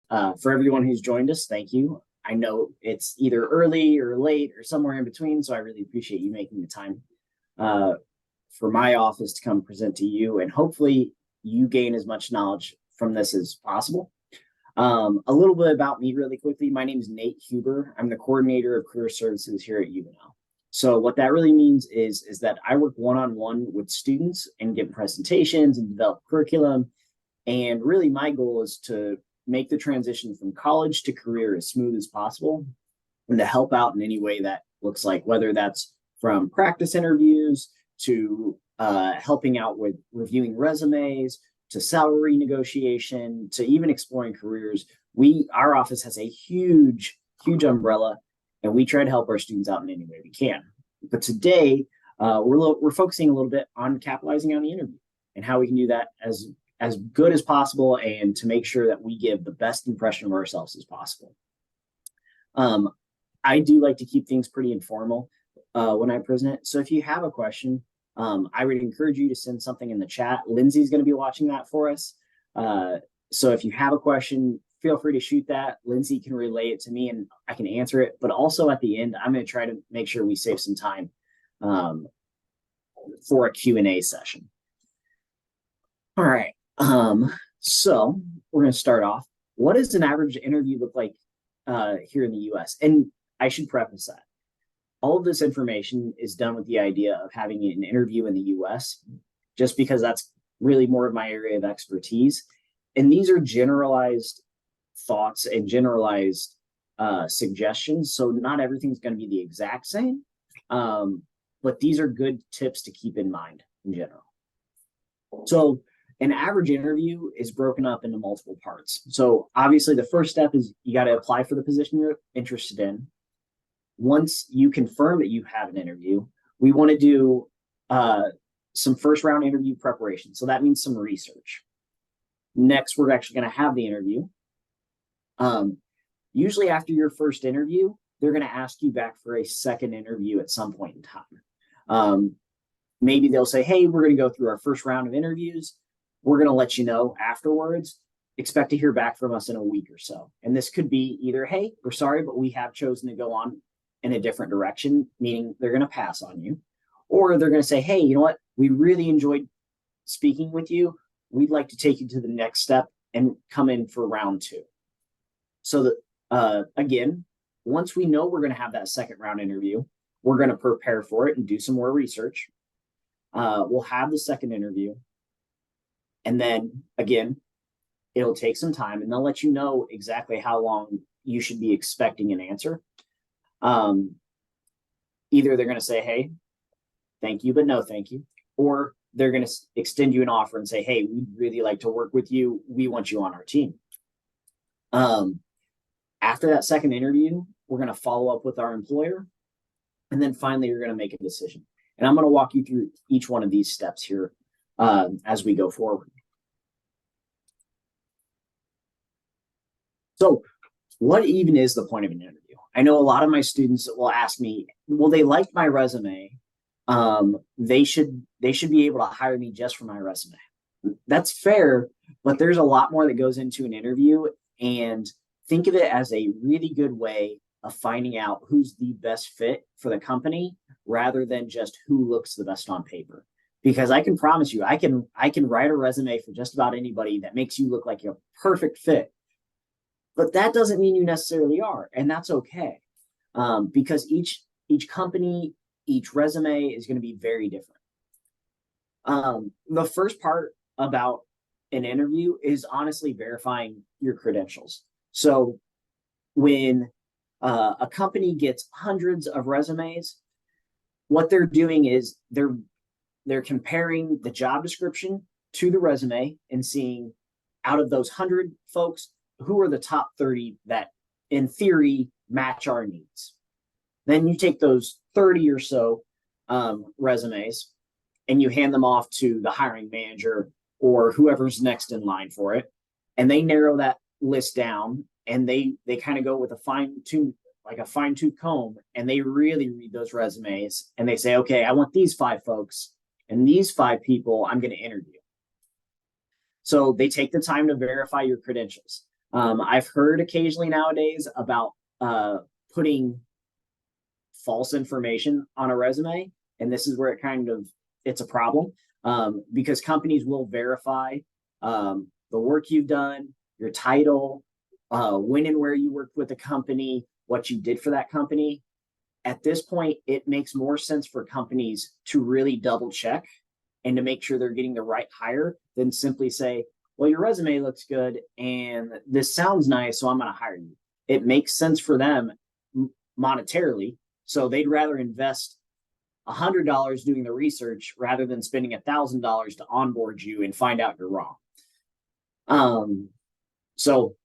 For everyone who's joined us, thank you. I know it's either early or late or somewhere in between, so I really appreciate you making the time uh, for my office to come present to you, and hopefully you gain as much knowledge from this as possible. A little bit about me really quickly. My name is Nate Huber. I'm the coordinator of career services here at UNL. So what that really means is that I work one-on-one with students and give presentations and develop curriculum. And really my goal is to make the transition from college to career as smooth as possible and to help out in any way that looks like, whether that's from practice interviews to helping out with reviewing resumes, to salary negotiation, to even exploring careers. Our office has a huge umbrella, and we try to help our students out in any way we can. But today, we're focusing a little bit on capitalizing on the interview and how we can do that as good as possible, and to make sure that we give the best impression of ourselves as possible. I do like to keep things pretty informal when I present. So if you have a question, I would encourage you to send something in the chat. Lindsay's going to be watching that for us. So if you have a question, feel free to shoot that. Lindsay can relay it to me and I can answer it. But also at the end, I'm going to try to make sure we save some time for a Q&A session. All right. So we're going to start off. What does an average interview look like here in the US? And I should preface that all of this information is done with the idea of having an interview in the US, just because that's really more of my area of expertise. And these are generalized thoughts and generalized suggestions. So not everything's going to be the exact same, but these are good tips to keep in mind in general. So an average interview is broken up into multiple parts. So obviously the first step is you got to apply for the position you're interested in. Once you confirm that you have an interview, we want to do some first round interview preparation. So that means some research. Next, we're actually going to have the interview. Usually after your first interview, they're going to ask you back for a second interview at some point in time. Maybe they'll say, hey, we're going to go through our first round of interviews. We're going to let you know afterwards. Expect to hear back from us in a week or so. And this could be either, hey, we're sorry, but we have chosen to go on in a different direction, meaning they're going to pass on you. Or they're going to say, hey, you know what? We really enjoyed speaking with you. We'd like to take you to the next step and come in for round 2. So that, again, once we know we're going to have that second round interview, we're going to prepare for it and do some more research. We'll have the second interview. And then, again, it'll take some time, and they'll let you know exactly how long you should be expecting an answer. Either they're going to say, hey, thank you, but no thank you. Or they're going to extend you an offer and say, hey, we'd really like to work with you. We want you on our team. After that second interview, we're going to follow up with our employer. And then finally, you're going to make a decision. And I'm going to walk you through each one of these steps here as we go forward. So what even is the point of an interview? I know a lot of my students will ask me, well, they liked my resume. They should be able to hire me just for my resume. That's fair, but there's a lot more that goes into an interview, and think of it as a really good way of finding out who's the best fit for the company rather than just who looks the best on paper. Because I can promise you, I can write a resume for just about anybody that makes you look like you're a perfect fit. But that doesn't mean you necessarily are, and that's okay. Because each company, each resume is going to be very different. The first part about an interview is honestly verifying your credentials. So when a company gets hundreds of resumes, what they're doing is they're comparing the job description to the resume and seeing, out of those 100 folks, who are the top 30 that in theory match our needs. Then you take those 30 or so resumes and you hand them off to the hiring manager or whoever's next in line for it. And they narrow that list down, and they kind of go with a fine-tooth comb, and they really read those resumes and they say, okay, I want these 5 folks and these 5 people I'm going to interview. So they take the time to verify your credentials. I've heard occasionally nowadays about putting false information on a resume, and this is where it's a problem, because companies will verify the work you've done, your title, when and where you worked with the company, what you did for that company. At this point, it makes more sense for companies to really double check and to make sure they're getting the right hire than simply say, well, your resume looks good and this sounds nice, so I'm going to hire you. It makes sense for them monetarily, so they'd rather invest $100 doing the research rather than spending $1,000 to onboard you and find out you're wrong. So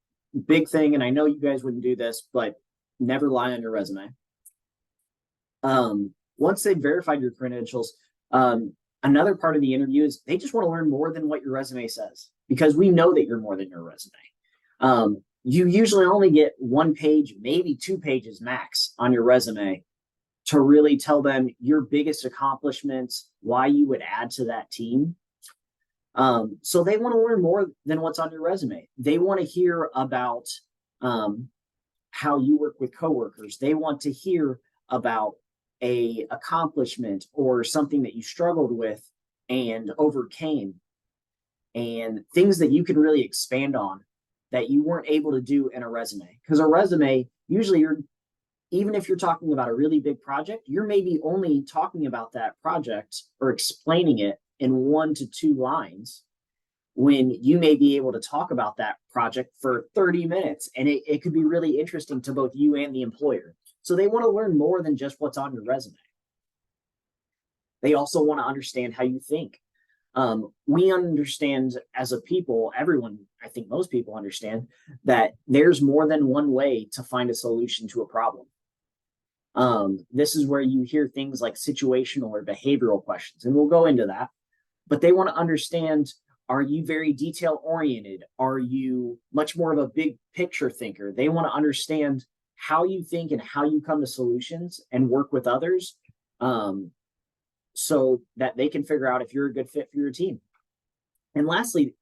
big thing, and I know you guys wouldn't do this, but never lie on your resume. Once they've verified your credentials, another part of the interview is they just want to learn more than what your resume says, because we know that you're more than your resume. You usually only get 1 page, maybe 2 pages max on your resume to really tell them your biggest accomplishments, why you would add to that team. So they want to learn more than what's on your resume. They want to hear about how you work with coworkers. They want to hear about a accomplishment or something that you struggled with and overcame, and things that you can really expand on that you weren't able to do in a resume. Because a resume, usually even if you're talking about a really big project, you're maybe only talking about that project or explaining it in 1 to 2 lines, when you may be able to talk about that project for 30 minutes. And it could be really interesting to both you and the employer. So they want to learn more than just what's on your resume. They also want to understand how you think. We understand as a people, everyone, I think most people understand that there's more than one way to find a solution to a problem. This is where you hear things like situational or behavioral questions, and we'll go into that. But they want to understand, are you very detail oriented? Are you much more of a big picture thinker? They want to understand how you think and how you come to solutions and work with others, so that they can figure out if you're a good fit for your team. And lastly,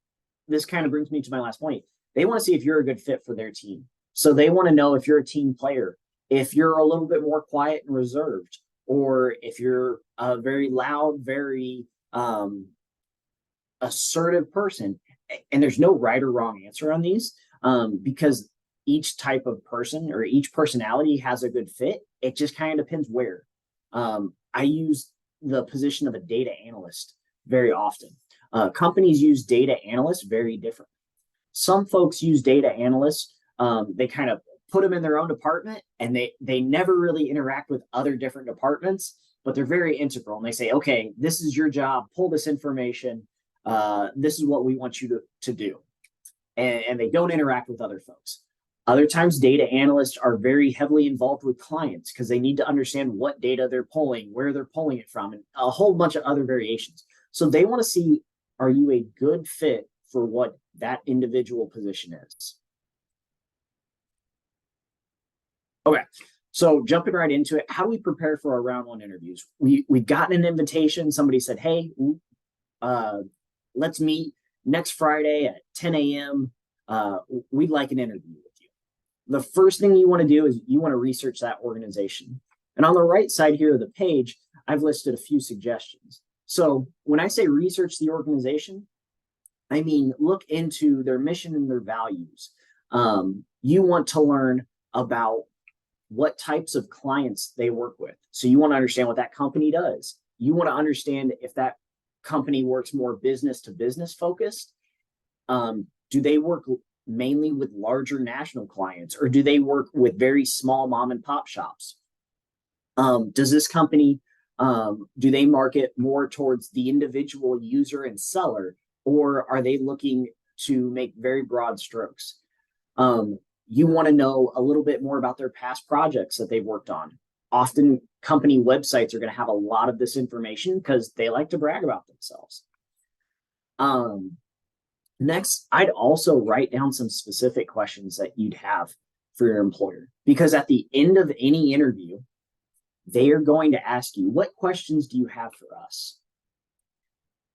this kind of brings me to my last point. They want to see if you're a good fit for their team. So they want to know if you're a team player, if you're a little bit more quiet and reserved, or if you're a very loud, very assertive person. And there's no right or wrong answer on these, because each type of person or each personality has a good fit. It just kind of depends where. I use the position of a data analyst very often. Companies use data analysts very differently. Some folks use data analysts. They kind of put them in their own department, and they never really interact with other different departments, but they're very integral. And they say, okay, this is your job. Pull this information. This is what we want you to do. And they don't interact with other folks. Other times, data analysts are very heavily involved with clients because they need to understand what data they're pulling, where they're pulling it from, and a whole bunch of other variations. So they want to see, are you a good fit for what that individual position is? Okay, so jumping right into it, how do we prepare for our round 1 interviews? We've gotten an invitation. Somebody said, hey, let's meet next Friday at 10 a.m. We'd like an interview with you. The first thing you want to do is you want to research that organization. And on the right side here of the page, I've listed a few suggestions. So when I say research the organization, I mean look into their mission and their values. You want to learn about what types of clients they work with. So you want to understand what that company does. You want to understand if that company works more business to business focused. Do they work mainly with larger national clients, or do they work with very small mom and pop shops? Does this company, do they market more towards the individual user and seller, or are they looking to make very broad strokes? You want to know a little bit more about their past projects that they've worked on. Often company websites are going to have a lot of this information because they like to brag about themselves. Next, I'd also write down some specific questions that you'd have for your employer, because at the end of any interview, they are going to ask you, what questions do you have for us?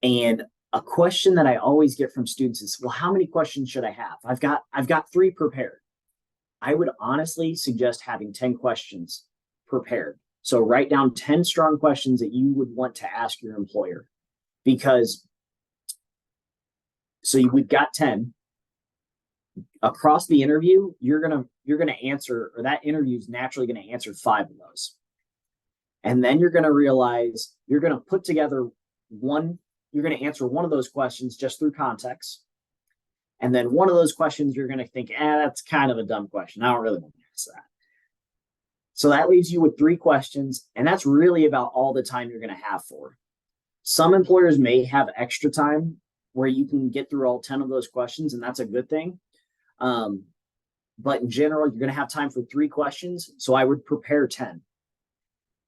And A question that I always get from students is, well, how many questions should I have? I've got 3 prepared. I would honestly suggest having 10 questions prepared. So write down 10 strong questions that you would want to ask your employer, because we've got 10 across the interview. You're going to answer, or that interview is naturally going to answer 5 of those. And then you're going to realize you're going to put together you're going to answer one of those questions just through context. And then one of those questions, you're going to think, that's kind of a dumb question. I don't really want to answer that. So that leaves you with 3 questions. And that's really about all the time you're going to have for. Some employers may have extra time where you can get through all 10 of those questions, and that's a good thing. But in general, you're going to have time for 3 questions. So I would prepare 10.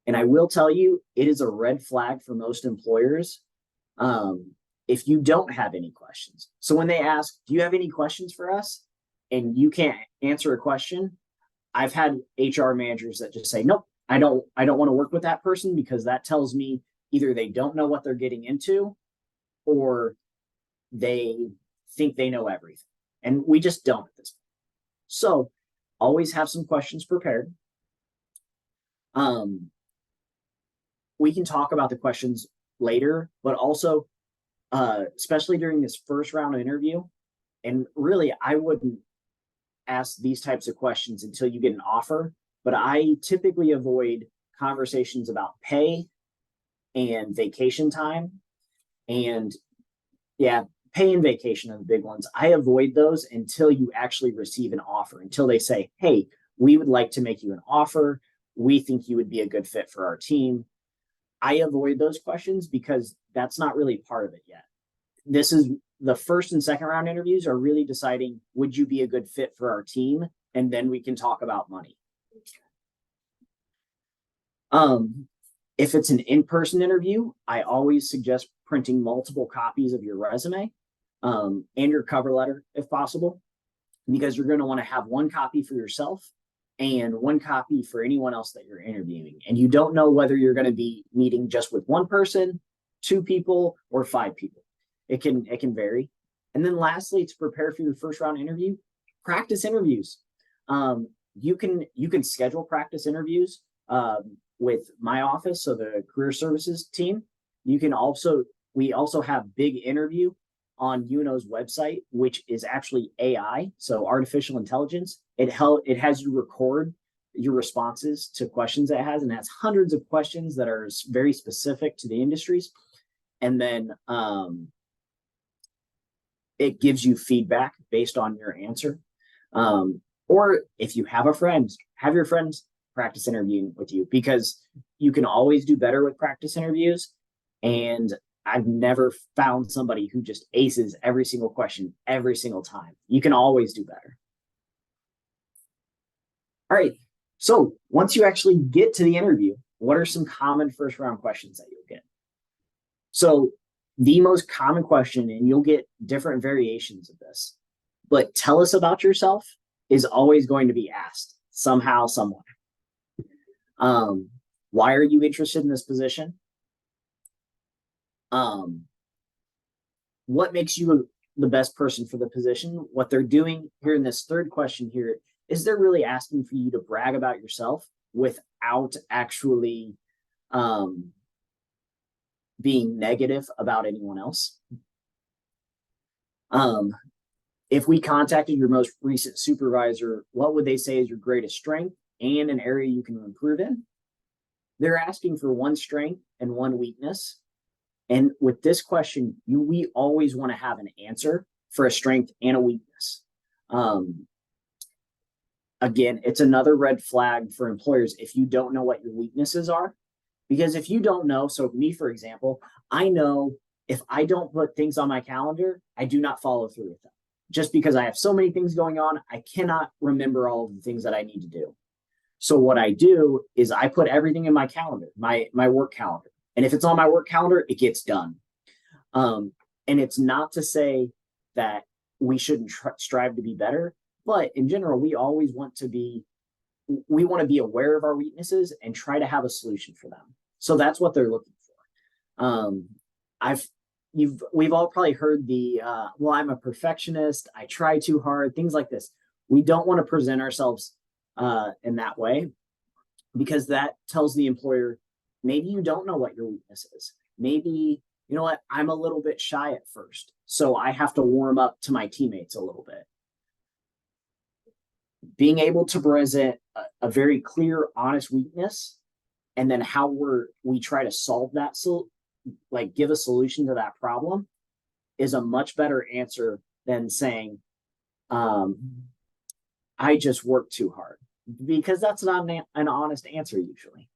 And I will tell you, it is a red flag for most employers if you don't have any questions. So when they ask, do you have any questions for us? And you can't answer a question, I've had HR managers that just say, nope, I don't want to work with that person, because that tells me either they don't know what they're getting into, or they think they know everything. And we just don't at this point. So always have some questions prepared. We can talk about the questions later, but also, especially during this first round of interview, and really, I wouldn't ask these types of questions until you get an offer, but I typically avoid conversations about pay and vacation time. And pay and vacation are the big ones. I avoid those until you actually receive an offer, until they say, hey, we would like to make you an offer. We think you would be a good fit for our team. I avoid those questions because that's not really part of it yet. This is the first and second round interviews are really deciding, would you be a good fit for our team? And then we can talk about money. If it's an in-person interview, I always suggest printing multiple copies of your resume and your cover letter if possible, because you're going to want to have one copy for yourself and one copy for anyone else that you're interviewing. And you don't know whether you're going to be meeting just with one person, 2 people, or 5 people. It can vary. And then lastly, to prepare for your first round interview, practice interviews. You can schedule practice interviews with my office, so the career services team. We also have Big Interview on UNO's website, which is actually AI, so artificial intelligence. It has you record your responses to questions it has, and it has hundreds of questions that are very specific to the industries. And then it gives you feedback based on your answer. Or if you have a friend, have your friends practice interviewing with you, because you can always do better with practice interviews. And I've never found somebody who just aces every single question every single time. You can always do better. All right. So once you actually get to the interview, what are some common first round questions that you'll get? So the most common question, and you'll get different variations of this, but tell us about yourself, is always going to be asked somehow, somewhere. Why are you interested in this position? What makes you the best person for the position? What they're doing here in this third question here is they're really asking for you to brag about yourself without actually being negative about anyone else. If we contacted your most recent supervisor, what would they say is your greatest strength and an area you can improve in? They're asking for one strength and one weakness. And with this question, we always want to have an answer for a strength and a weakness. Again, it's another red flag for employers if you don't know what your weaknesses are. Because if you don't know, so me, for example, I know if I don't put things on my calendar, I do not follow through with them. Just because I have so many things going on, I cannot remember all of the things that I need to do. So what I do is I put everything in my calendar, my work calendar. And if it's on my work calendar, it gets done. And it's not to say that we shouldn't strive to be better, but in general, we always want to be aware of our weaknesses and try to have a solution for them. So that's what they're looking for. we've all probably heard the well, I'm a perfectionist, I try too hard, things like this. We don't want to present ourselves in that way, because that tells the employer maybe you don't know what your weakness is. Maybe, you know what, I'm a little bit shy at first, so I have to warm up to my teammates a little bit. Being able to present a very clear, honest weakness, and then how we try to solve that, so like give a solution to that problem, is a much better answer than saying, I just work too hard, because that's not an honest answer usually.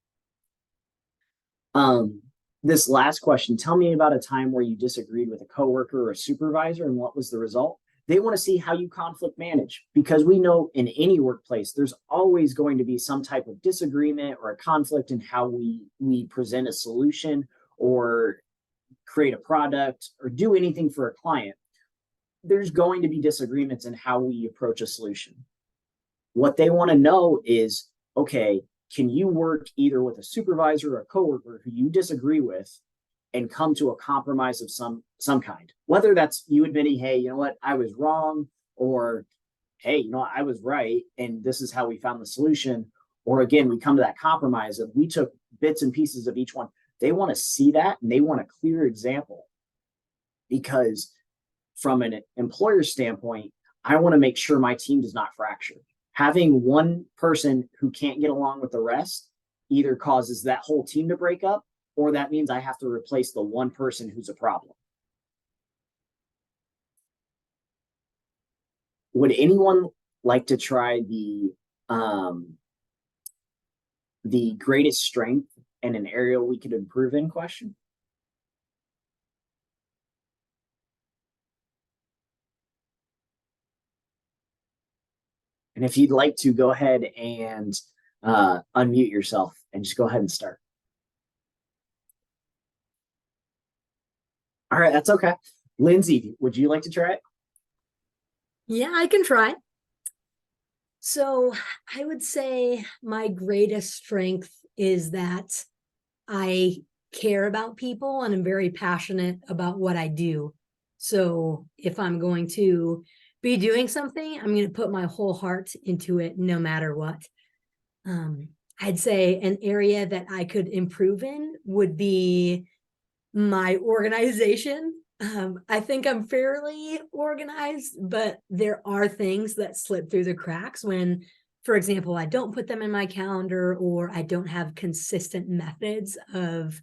This last question, tell me about a time where you disagreed with a coworker or a supervisor and what was the result? They want to see how you conflict manage, because we know in any workplace, there's always going to be some type of disagreement or a conflict in how we present a solution or create a product or do anything for a client. There's going to be disagreements in how we approach a solution. What they want to know is, okay, can you work either with a supervisor or a coworker who you disagree with and come to a compromise of some kind? Whether that's you admitting, hey, you know what, I was wrong, or hey, you know, I was right, and this is how we found the solution. Or again, we come to that compromise of we took bits and pieces of each one. They want to see that, and they want a clear example, because from an employer standpoint, I want to make sure my team does not fracture. Having one person who can't get along with the rest either causes that whole team to break up, or that means I have to replace the one person who's a problem. Would anyone like to try the greatest strength and an area we could improve in question? And if you'd like to, go ahead and unmute yourself and just go ahead and start. All right, that's okay. Lindsay, would you like to try it? Yeah, I can try. So I would say my greatest strength is that I care about people and I'm very passionate about what I do. So if I'm going to be doing something, I'm going to put my whole heart into it no matter what. I'd say an area that I could improve in would be my organization. I think I'm fairly organized, but there are things that slip through the cracks when, for example, I don't put them in my calendar, or I don't have consistent methods of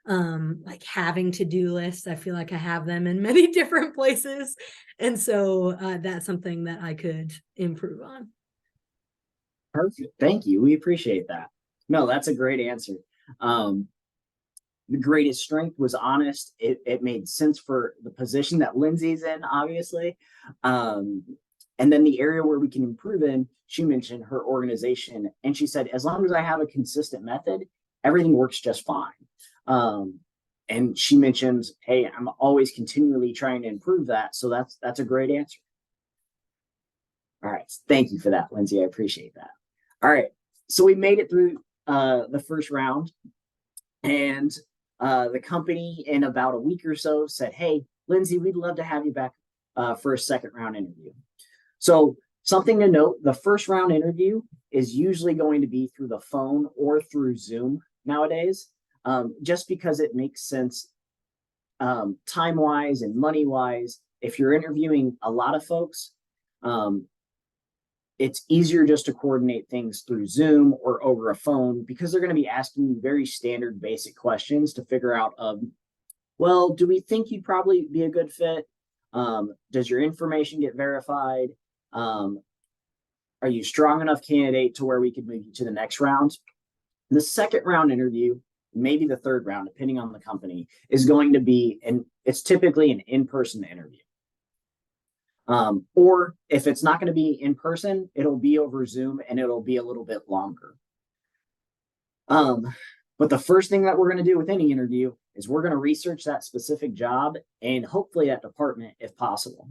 like having to-do lists. I feel like I have them in many different places. And so that's something that I could improve on. Perfect. Thank you. We appreciate that. No, that's a great answer. The greatest strength was honest. It made sense for the position that Lindsay's in, obviously. And then the area where we can improve in, she mentioned her organization. And she said, as long as I have a consistent method, everything works just fine. And she mentioned, hey, I'm always continually trying to improve that. So that's a great answer. All right. Thank you for that, Lindsay. I appreciate that. All right. So we made it through the first round. And the company in about a week or so said, hey, Lindsay, we'd love to have you back for a second round interview. So something to note, the first round interview is usually going to be through the phone or through Zoom nowadays, just because it makes sense time-wise and money-wise. If you're interviewing a lot of folks, it's easier just to coordinate things through Zoom or over a phone, because they're going to be asking you very standard basic questions to figure out, well, do we think you'd probably be a good fit? Does your information get verified? Are you strong enough candidate to where we could move you to the next round? The second round interview, maybe the third round, depending on the company, is going to be, and it's typically an in-person interview. Or if it's not going to be in person, it'll be over Zoom and it'll be a little bit longer. But the first thing that we're going to do with any interview is we're going to research that specific job and hopefully that department if possible.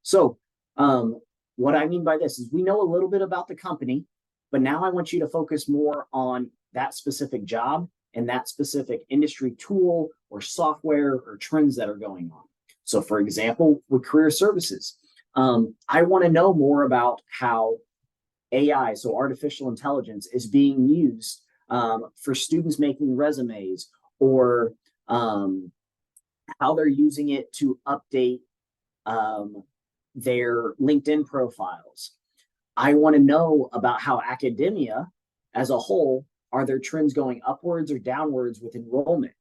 So what I mean by this is we know a little bit about the company, but now I want you to focus more on that specific job in that specific industry tool or software or trends that are going on. So for example, with career services, I want to know more about how AI, so artificial intelligence, is being used for students making resumes, or how they're using it to update their LinkedIn profiles. I want to know about how academia as a whole, are there trends going upwards or downwards with enrollment?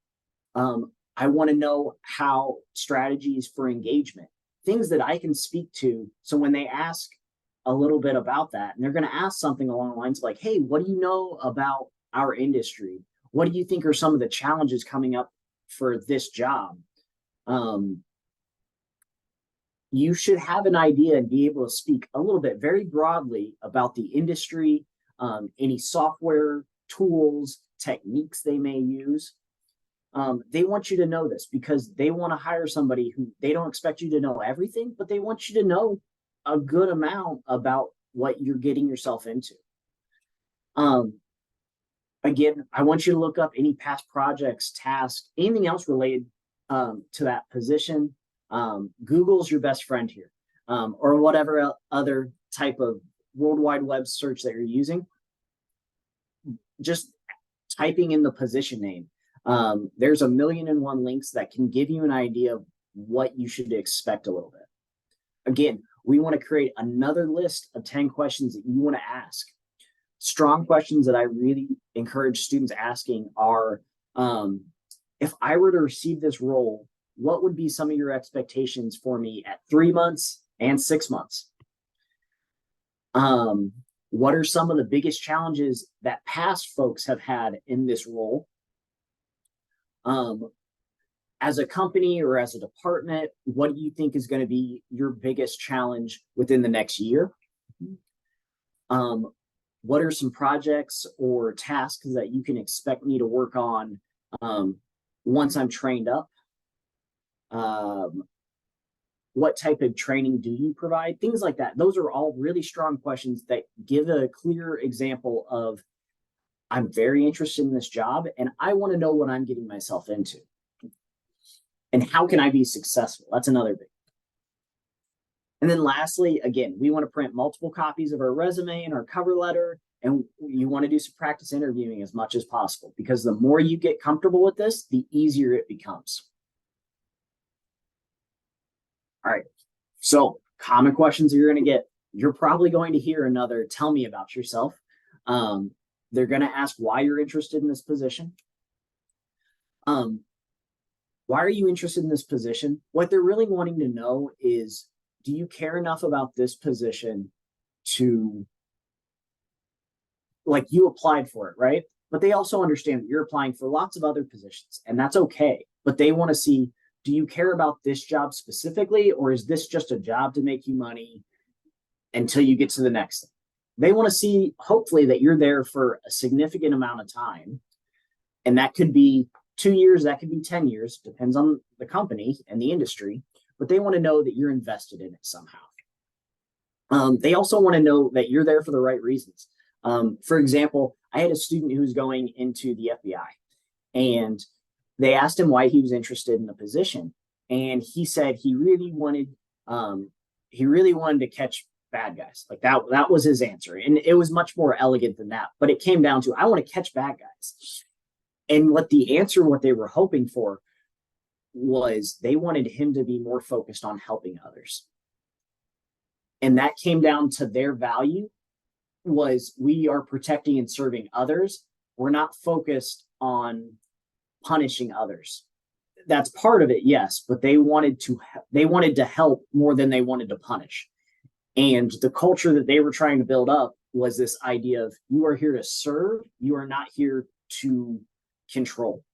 I want to know how strategies for engagement, things that I can speak to. So when they ask a little bit about that, and they're going to ask something along the lines of like, hey, what do you know about our industry? What do you think are some of the challenges coming up for this job? You should have an idea and be able to speak a little bit very broadly about the industry, any software, tools, techniques they may use. They want you to know this because they want to hire somebody who they don't expect you to know everything, but they want you to know a good amount about what you're getting yourself into. Again, I want you to look up any past projects, tasks, anything else related to that position. Google's your best friend here, or whatever other type of World Wide Web search that you're using. Just typing in the position name. There's 1,000,001 links that can give you an idea of what you should expect a little bit. Again, we want to create another list of 10 questions that you want to ask. Strong questions that I really encourage students asking are, if I were to receive this role, what would be some of your expectations for me at 3 months and 6 months? What are some of the biggest challenges that past folks have had in this role? As a company or as a department, what do you think is going to be your biggest challenge within the next year? What are some projects or tasks that you can expect me to work on once I'm trained up? What type of training do you provide? Things like that. Those are all really strong questions that give a clear example of, I'm very interested in this job and I want to know what I'm getting myself into. And how can I be successful? That's another big. And then lastly, again, we want to print multiple copies of our resume and our cover letter, and you want to do some practice interviewing as much as possible, because the more you get comfortable with this, the easier it becomes. All right, so common questions you're going to get. You're probably going to hear another, tell me about yourself. They're going to ask why you're interested in this position. Why are you interested in this position? What they're really wanting to know is, do you care enough about this position to, like, you applied for it, right? But they also understand that you're applying for lots of other positions, and that's okay. But they want to see, do you care about this job specifically, or is this just a job to make you money until you get to the next thing? They want to see, hopefully, that you're there for a significant amount of time. And that could be 2 years, that could be 10 years, depends on the company and the industry. But they want to know that you're invested in it somehow. They also want to know that you're there for the right reasons. For example, I had a student who was going into the FBI, and they asked him why he was interested in the position. And he said he really wanted to catch bad guys. Like that was his answer. And it was much more elegant than that. But it came down to, I want to catch bad guys. And what they were hoping for was they wanted him to be more focused on helping others. And that came down to their value was, we are protecting and serving others. We're not focused on punishing others. That's part of it, yes, but they wanted to help more than they wanted to punish. And the culture that they were trying to build up was this idea of, you are here to serve, you are not here to control.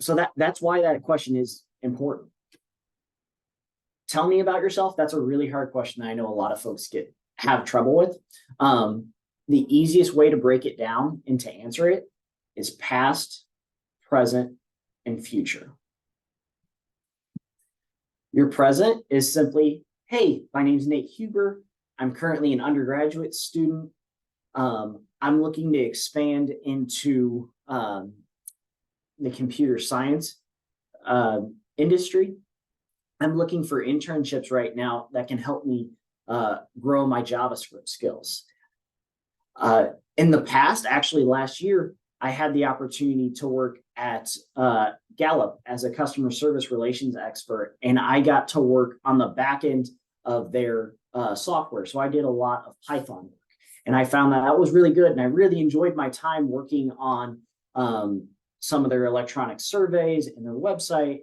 So that's why that question is important. Tell me about yourself. That's a really hard question. I know a lot of folks have trouble with. The easiest way to break it down and to answer it is past, present, and future. Your present is simply, hey, my name is Nate Huber. I'm currently an undergraduate student. I'm looking to expand into the computer science industry. I'm looking for internships right now that can help me grow my JavaScript skills. In the past, actually last year, I had the opportunity to work at Gallup as a customer service relations expert, and I got to work on the back end of their software. So I did a lot of Python work, and I found that that was really good. And I really enjoyed my time working on some of their electronic surveys and their website.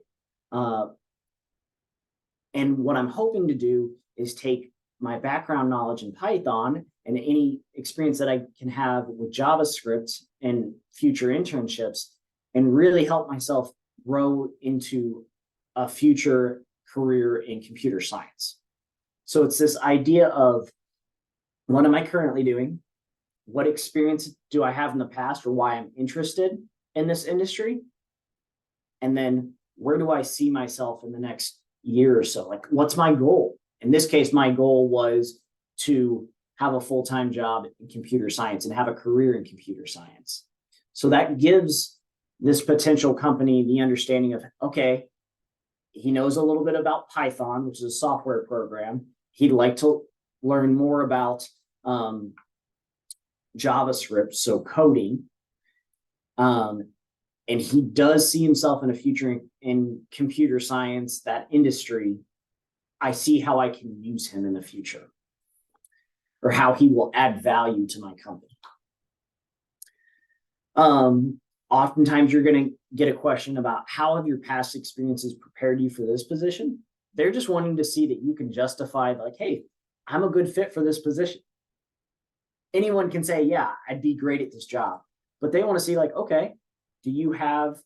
And what I'm hoping to do is take my background knowledge in Python and any experience that I can have with JavaScript and future internships and really help myself grow into a future career in computer science. So it's this idea of what am I currently doing? What experience do I have in the past or why I'm interested in this industry? And then where do I see myself in the next year or so? Like, what's my goal? In this case, my goal was to have a full-time job in computer science and have a career in computer science. So that gives this potential company the understanding of, okay, he knows a little bit about Python, which is a software program. He'd like to learn more about JavaScript, so coding. And he does see himself in a future in computer science, that industry. I see how I can use him in the future or how he will add value to my company. Oftentimes you're going to get a question about how have your past experiences prepared you for this position? They're just wanting to see that you can justify like, hey, I'm a good fit for this position. Anyone can say, yeah, I'd be great at this job, but they want to see like, okay, do you have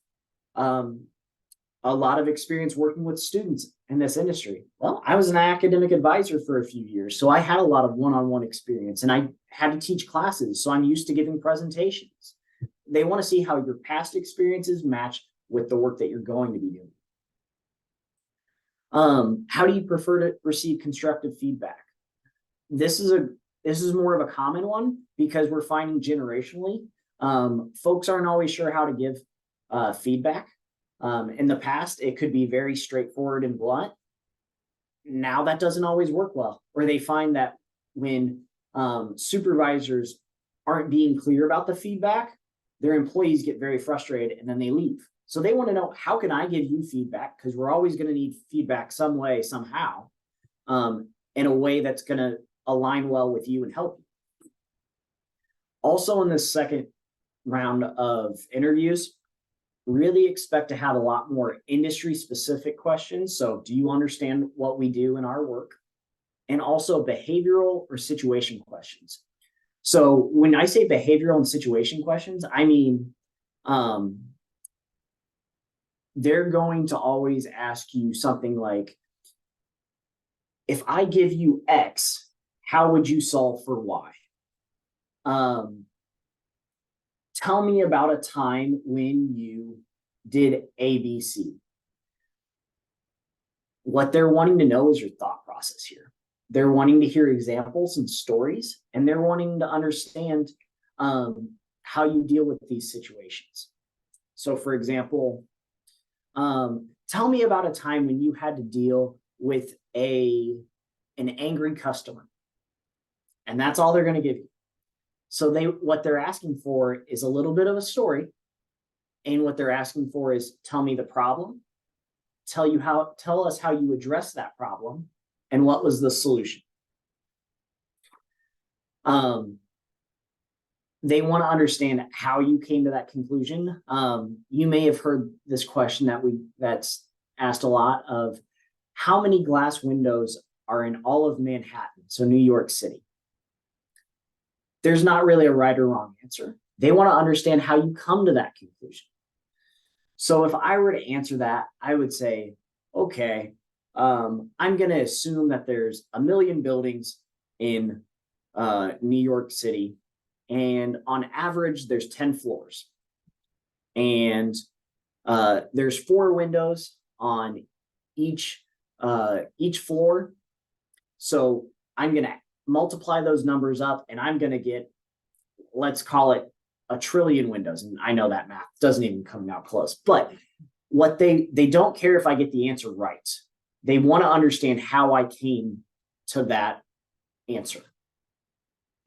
a lot of experience working with students in this industry? Well, I was an academic advisor for a few years, so I had a lot of one-on-one experience and I had to teach classes, so I'm used to giving presentations. They want to see how your past experiences match with the work that you're going to be doing. How do you prefer to receive constructive feedback? This is more of a common one because we're finding generationally, folks aren't always sure how to give feedback. In the past, it could be very straightforward and blunt. Now that doesn't always work well, or they find that when supervisors aren't being clear about the feedback, their employees get very frustrated and then they leave. So they want to know, how can I give you feedback? Because we're always going to need feedback some way, somehow, in a way that's going to align well with you and help you. Also, in this second round of interviews, really expect to have a lot more industry specific questions. So do you understand what we do in our work? And also behavioral or situation questions. So when I say behavioral and situation questions, I mean, they're going to always ask you something like, if I give you X, how would you solve for Y? Tell me about a time when you did ABC. What they're wanting to know is your thought process here. They're wanting to hear examples and stories, and they're wanting to understand how you deal with these situations. So for example, tell me about a time when you had to deal with an angry customer. And that's all they're going to give you. So what they're asking for is a little bit of a story. And what they're asking for is, tell me the problem, tell us how you address that problem, and what was the solution. They want to understand how you came to that conclusion. You may have heard this question that's asked a lot of, how many glass windows are in all of Manhattan, so New York City? There's not really a right or wrong answer. They want to understand how you come to that conclusion. So if I were to answer that, I would say, okay, I'm going to assume that there's 1 million buildings in New York City, and on average, there's 10 floors. And there's 4 windows on each floor. So I'm going to multiply those numbers up, and I'm going to get let's call it a trillion windows. And I know that math doesn't even come out close, but what they don't care if I get the answer right. They want to understand how I came to that answer.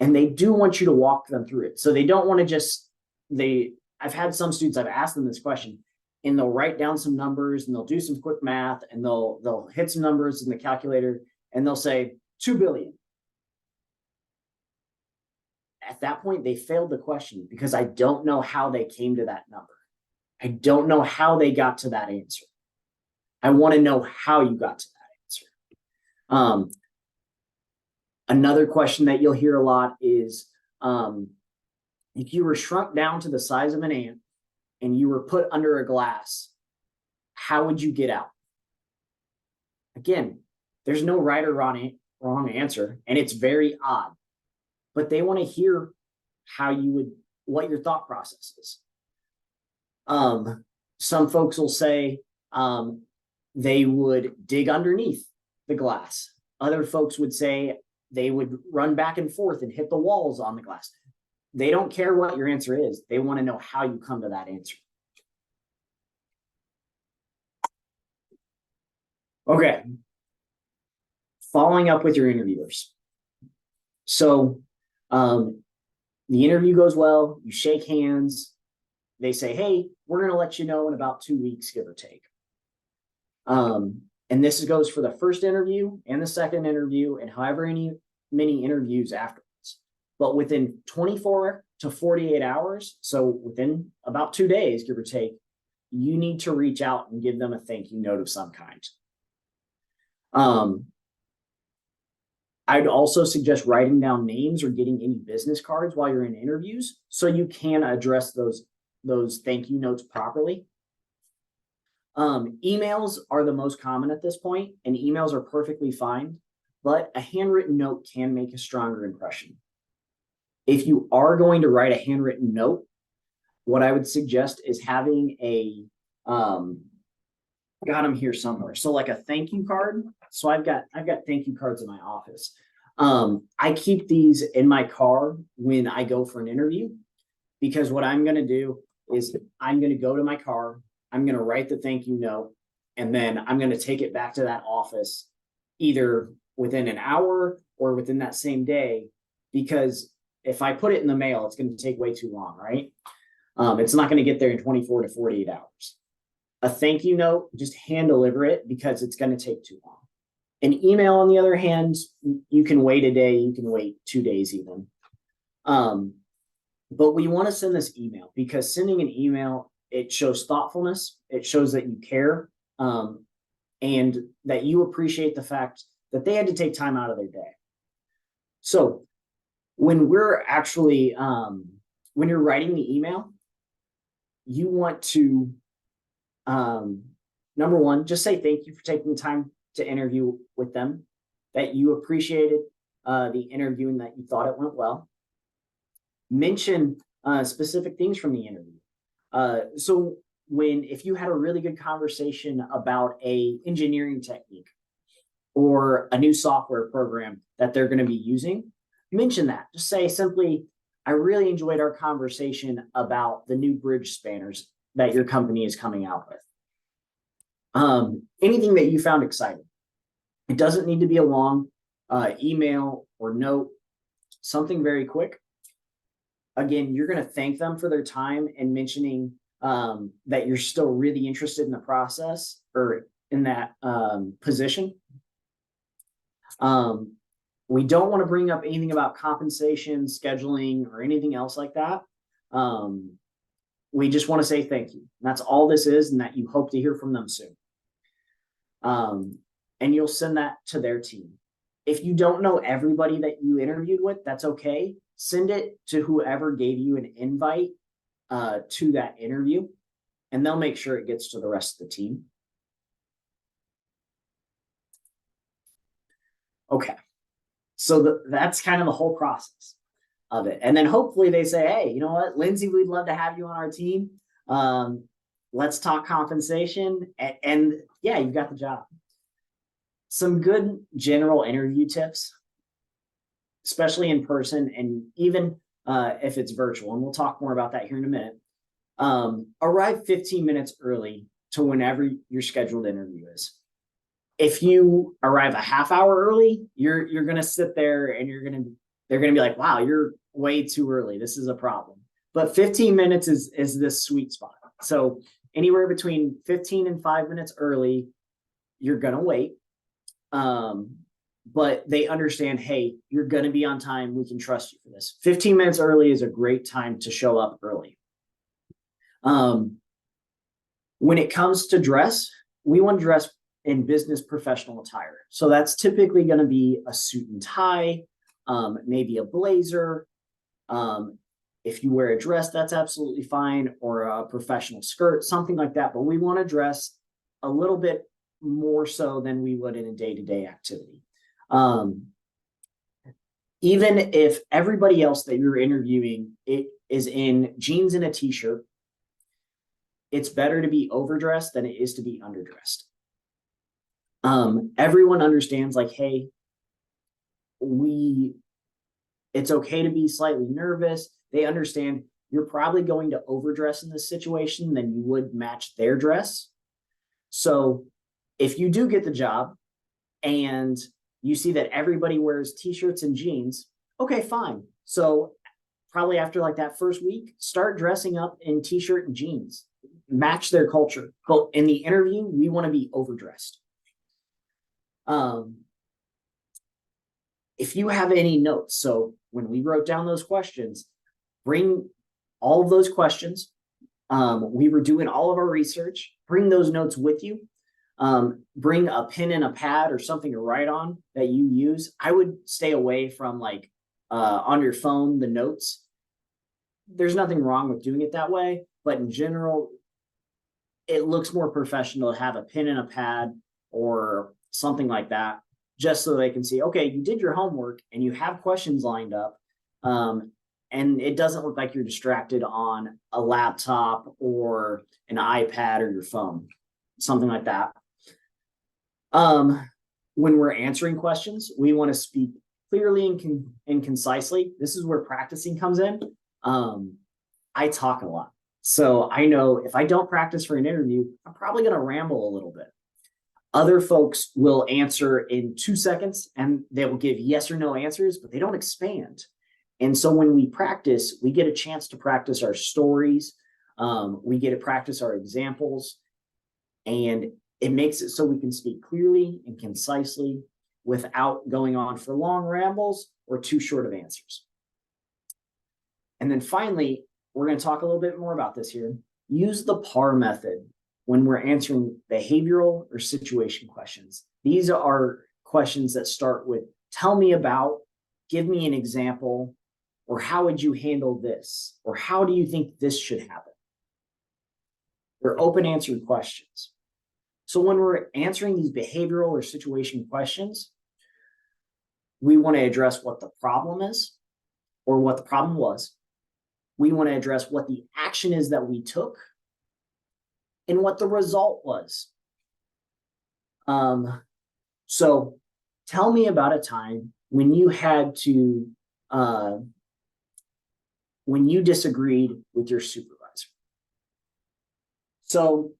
And they do want you to walk them through it. So they don't want to just, I've had some students, I've asked them this question, and they'll write down some numbers and they'll do some quick math and they'll hit some numbers in the calculator and they'll say 2 billion. At that point, they failed the question because I don't know how they came to that number. I don't know how they got to that answer. I want to know how you got to that answer. Another question that you'll hear a lot is, if you were shrunk down to the size of an ant and you were put under a glass, how would you get out? Again, there's no right or wrong answer, and it's very odd, but they want to hear what your thought process is. Some folks will say they would dig underneath the glass. Other folks would say they would run back and forth and hit the walls on the glass. They don't care what your answer is. They want to know how you come to that answer. Okay. Following up with your interviewers. So the interview goes well, you shake hands, they say, hey, we're going to let you know in about 2 weeks, give or take. And this goes for the first interview and the second interview and however many interviews afterwards. But within 24 to 48 hours, so within about 2 days, give or take, you need to reach out and give them a thank you note of some kind. I'd also suggest writing down names or getting any business cards while you're in interviews so you can address those thank you notes properly. Emails are the most common at this point, and emails are perfectly fine, but a handwritten note can make a stronger impression. If you are going to write a handwritten note, what I would suggest is having got them here somewhere. So like a thank you card. So I've got thank you cards in my office. I keep these in my car when I go for an interview, because what I'm going to do is I'm going to go to my car, I'm going to write the thank you note, and then I'm going to take it back to that office either within an hour or within that same day, because if I put it in the mail, it's going to take way too long, right? It's not going to get there in 24 to 48 hours. A thank you note, just hand deliver it because it's going to take too long. An email, on the other hand, you can wait a day, you can wait 2 days even. But we want to send this email because sending an email, it shows thoughtfulness, it shows that you care, and that you appreciate the fact that they had to take time out of their day. So when we're actually, when you're writing the email, you want to, number one, just say thank you for taking the time to interview with them, that you appreciated the interview and that you thought it went well. Mention specific things from the interview. So if you had a really good conversation about a engineering technique or a new software program that they're going to be using, mention that. Just say simply, I really enjoyed our conversation about the new bridge spanners that your company is coming out with. Anything that you found exciting. It doesn't need to be a long email or note, something very quick. Again, you're going to thank them for their time and mentioning that you're still really interested in the process or in that position. We don't want to bring up anything about compensation, scheduling, or anything else like that. We just want to say thank you. And that's all this is, and that you hope to hear from them soon. And you'll send that to their team. If you don't know everybody that you interviewed with, that's okay. Send it to whoever gave you an invite to that interview, and they'll make sure it gets to the rest of the team. Okay. So that's kind of the whole process of it. And then hopefully they say, hey, you know what, Lindsay, we'd love to have you on our team. Let's talk compensation. And yeah, you've got the job. Some good general interview tips, especially in person and even if it's virtual, and we'll talk more about that here in a minute. Arrive 15 minutes early to whenever your scheduled interview is. If you arrive a half hour early, you're going to sit there and they're going to be like, wow, you're way too early. This is a problem. But 15 minutes is this sweet spot. So anywhere between 15 and 5 minutes early, you're going to wait. But they understand, hey, you're going to be on time. We can trust you for this. 15 minutes early is a great time to show up early. When it comes to dress, we want to dress in business professional attire. So that's typically going to be a suit and tie, maybe a blazer. If you wear a dress, that's absolutely fine, or a professional skirt, something like that. But we want to dress a little bit more so than we would in a day-to-day activity. Even if everybody else that you're interviewing it is in jeans and a t-shirt, it's better to be overdressed than it is to be underdressed. Everyone understands, like, hey, it's okay to be slightly nervous. They understand you're probably going to overdress in this situation than you would match their dress. So if you do get the job and you see that everybody wears t-shirts and jeans, okay, fine. So probably after like that first week, start dressing up in t-shirt and jeans, match their culture. But in the interview, we want to be overdressed. If you have any notes, so when we wrote down those questions, bring all of those questions. We were doing all of our research. Bring those notes with you. Bring a pen and a pad or something to write on that you use. I would stay away from like on your phone, the notes. There's nothing wrong with doing it that way, but in general, it looks more professional to have a pen and a pad or something like that, just so they can see, okay, you did your homework and you have questions lined up. And it doesn't look like you're distracted on a laptop or an iPad or your phone, something like that. When we're answering questions, we want to speak clearly and concisely. This is where practicing comes in. I talk a lot. So I know if I don't practice for an interview, I'm probably going to ramble a little bit. Other folks will answer in 2 seconds and they will give yes or no answers, but they don't expand. And so when we practice, we get a chance to practice our stories. We get to practice our examples, and it makes it so we can speak clearly and concisely without going on for long rambles or too short of answers. And then finally, we're going to talk a little bit more about this here. Use the PAR method when we're answering behavioral or situation questions. These are questions that start with, tell me about, give me an example, or how would you handle this? Or how do you think this should happen? They're open answered questions. So when we're answering these behavioral or situation questions, we want to address what the problem is or what the problem was. We want to address what the action is that we took and what the result was. So tell me about a time when you had to, when you disagreed with your supervisor. So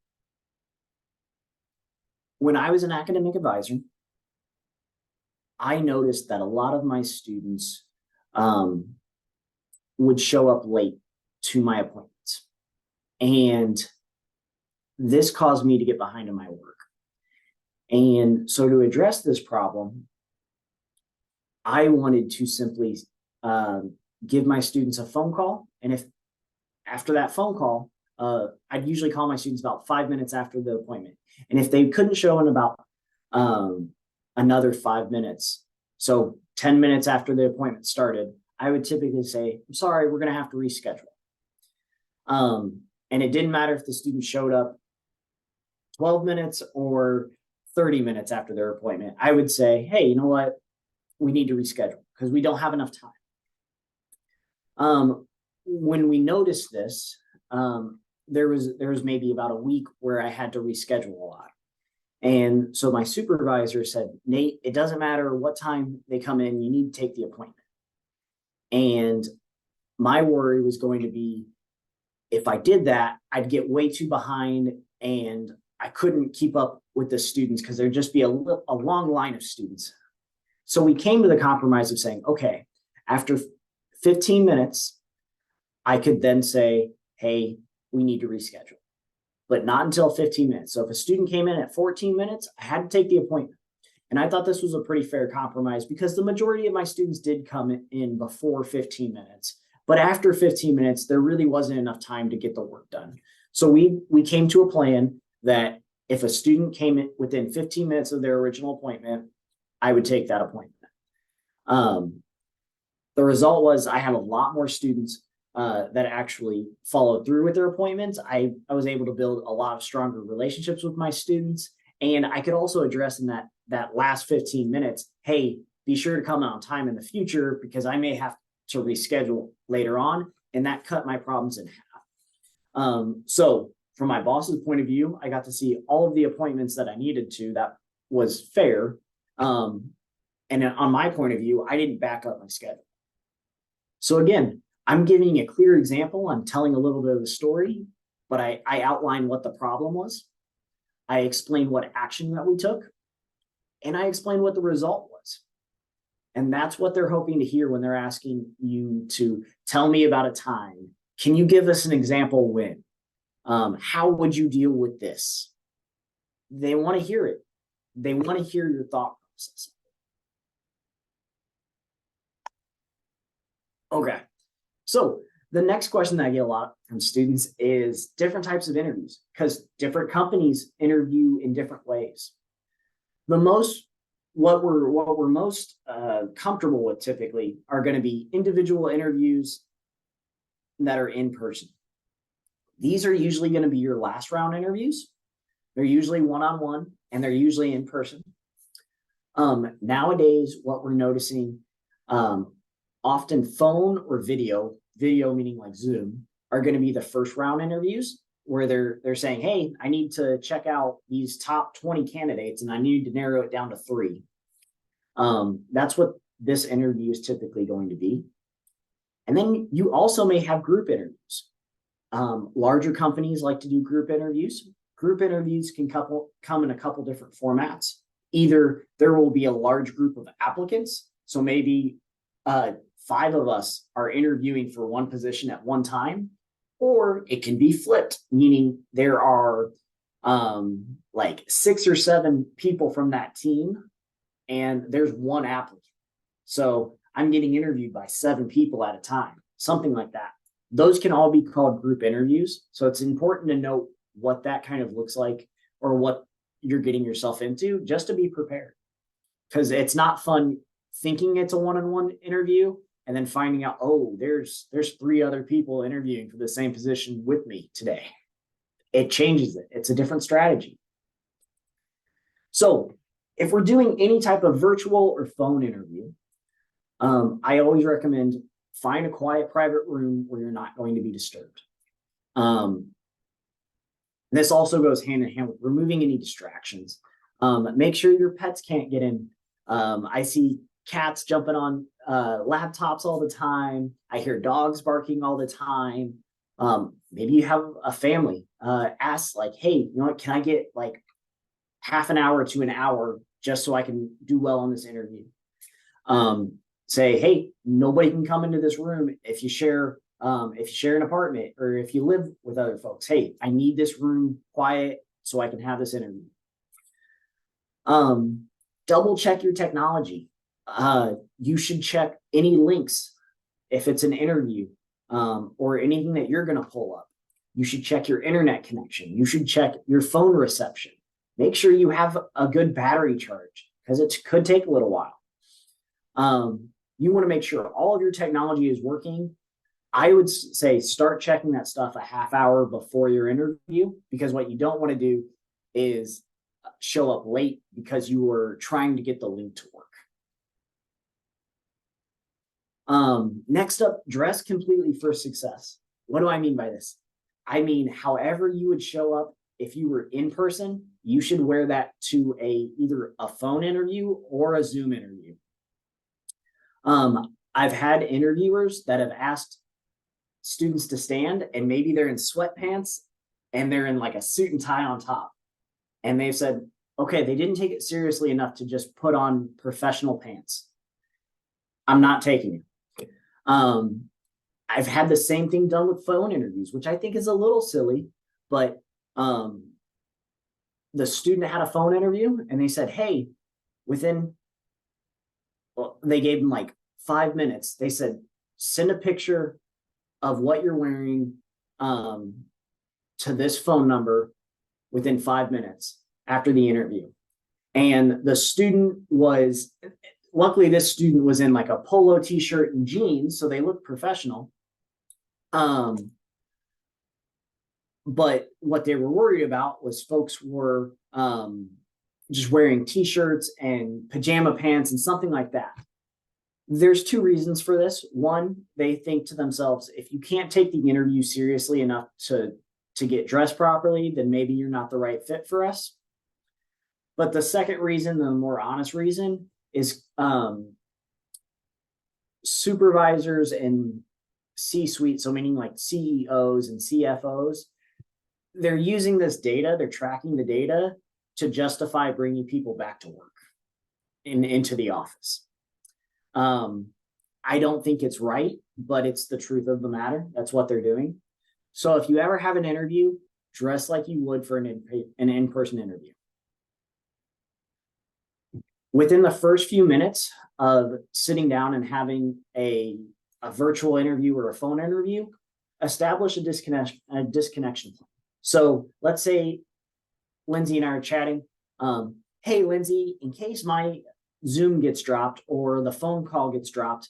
when I was an academic advisor, I noticed that a lot of my students would show up late to my appointments. And this caused me to get behind in my work. And so to address this problem, I wanted to simply give my students a phone call. And if after that phone call, I'd usually call my students about 5 minutes after the appointment. And if they couldn't show in about another 5 minutes, so 10 minutes after the appointment started, I would typically say, I'm sorry, we're going to have to reschedule. And it didn't matter if the student showed up 12 minutes or 30 minutes after their appointment. I would say, hey, you know what? We need to reschedule because we don't have enough time. When we noticed this, there was maybe about a week where I had to reschedule a lot. And so my supervisor said, Nate, it doesn't matter what time they come in, you need to take the appointment. And my worry was going to be, if I did that, I'd get way too behind and I couldn't keep up with the students because there'd just be a long line of students. So we came to the compromise of saying, okay, after 15 minutes, I could then say, hey, we need to reschedule, but not until 15 minutes. So if a student came in at 14 minutes, I had to take the appointment. And I thought this was a pretty fair compromise because the majority of my students did come in before 15 minutes. But after 15 minutes, there really wasn't enough time to get the work done. So we came to a plan that if a student came in within 15 minutes of their original appointment, I would take that appointment. The result was I had a lot more students that actually followed through with their appointments. I was able to build a lot of stronger relationships with my students. And I could also address in that last 15 minutes, hey, be sure to come on time in the future because I may have to reschedule later on. And that cut my problems in half. So from my boss's point of view, I got to see all of the appointments that I needed to. That was fair. And on my point of view, I didn't back up my schedule. So again, I'm giving a clear example. I'm telling a little bit of the story, but I outline what the problem was. I explain what action that we took, and I explain what the result was. And that's what they're hoping to hear when they're asking you to tell me about a time. Can you give us an example when? How would you deal with this? They want to hear it. They want to hear your thought process. Okay. So the next question that I get a lot from students is different types of interviews because different companies interview in different ways. What we're most comfortable with typically are going to be individual interviews that are in person. These are usually going to be your last round interviews. They're usually one-on-one and they're usually in person. Nowadays, what we're noticing, often phone or video meaning like Zoom, are going to be the first round interviews where they're saying, hey, I need to check out these top 20 candidates and I need to narrow it down to 3. That's what this interview is typically going to be. And then you also may have group interviews. Larger companies like to do group interviews. Group interviews can come in a couple different formats. Either there will be a large group of applicants, so maybe 5 of us are interviewing for one position at one time, or it can be flipped, meaning there are like 6 or 7 people from that team, and there's one applicant. So I'm getting interviewed by 7 people at a time, something like that. Those can all be called group interviews. So it's important to note what that kind of looks like or what you're getting yourself into just to be prepared. Because it's not fun thinking it's a one-on-one interview and then finding out, oh, there's 3 other people interviewing for the same position with me today. It changes it. It's a different strategy. So if we're doing any type of virtual or phone interview, I always recommend find a quiet private room where you're not going to be disturbed. This also goes hand in hand with removing any distractions. Make sure your pets can't get in. I see cats jumping on laptops all the time. I hear dogs barking all the time. Maybe you have a family. Ask like, hey, you know what? Can I get like half an hour to an hour just so I can do well on this interview? Say, hey, nobody can come into this room if you share an apartment or if you live with other folks. Hey, I need this room quiet so I can have this interview. Double check your technology. You should check any links if it's an interview or anything that you're going to pull up. You should check your internet connection. You should check your phone reception. Make sure you have a good battery charge because it could take a little while. You want to make sure all of your technology is working. I would say start checking that stuff a half hour before your interview, because what you don't want to do is show up late because you were trying to get the link to work. Next up, dress completely for success. What do I mean by this? I mean, however you would show up if you were in person, you should wear that to either a phone interview or a Zoom interview. I've had interviewers that have asked students to stand, and maybe they're in sweatpants and they're in like a suit and tie on top. And they've said, okay, they didn't take it seriously enough to just put on professional pants. I'm not taking it. I've had the same thing done with phone interviews, which I think is a little silly, but the student had a phone interview and they said, hey, they gave them like 5 minutes. They said, send a picture of what you're wearing to this phone number within 5 minutes after the interview. And the student luckily this student was in like a polo t-shirt and jeans, so they looked professional. But what they were worried about was folks were just wearing t-shirts and pajama pants and something like that. There's 2 reasons for this. One, they think to themselves, if you can't take the interview seriously enough to get dressed properly, then maybe you're not the right fit for us. But the second reason, the more honest reason, is supervisors and C-suite, so meaning like CEOs and CFOs, they're using this data, they're tracking the data to justify bringing people back to work into the office. I don't think it's right, but it's the truth of the matter. That's what they're doing. So if you ever have an interview, dress like you would for an in-person interview. Within the first few minutes of sitting down and having a virtual interview or a phone interview, establish a disconnection plan. So let's say Lindsay and I are chatting. Hey, Lindsay, in case my Zoom gets dropped or the phone call gets dropped,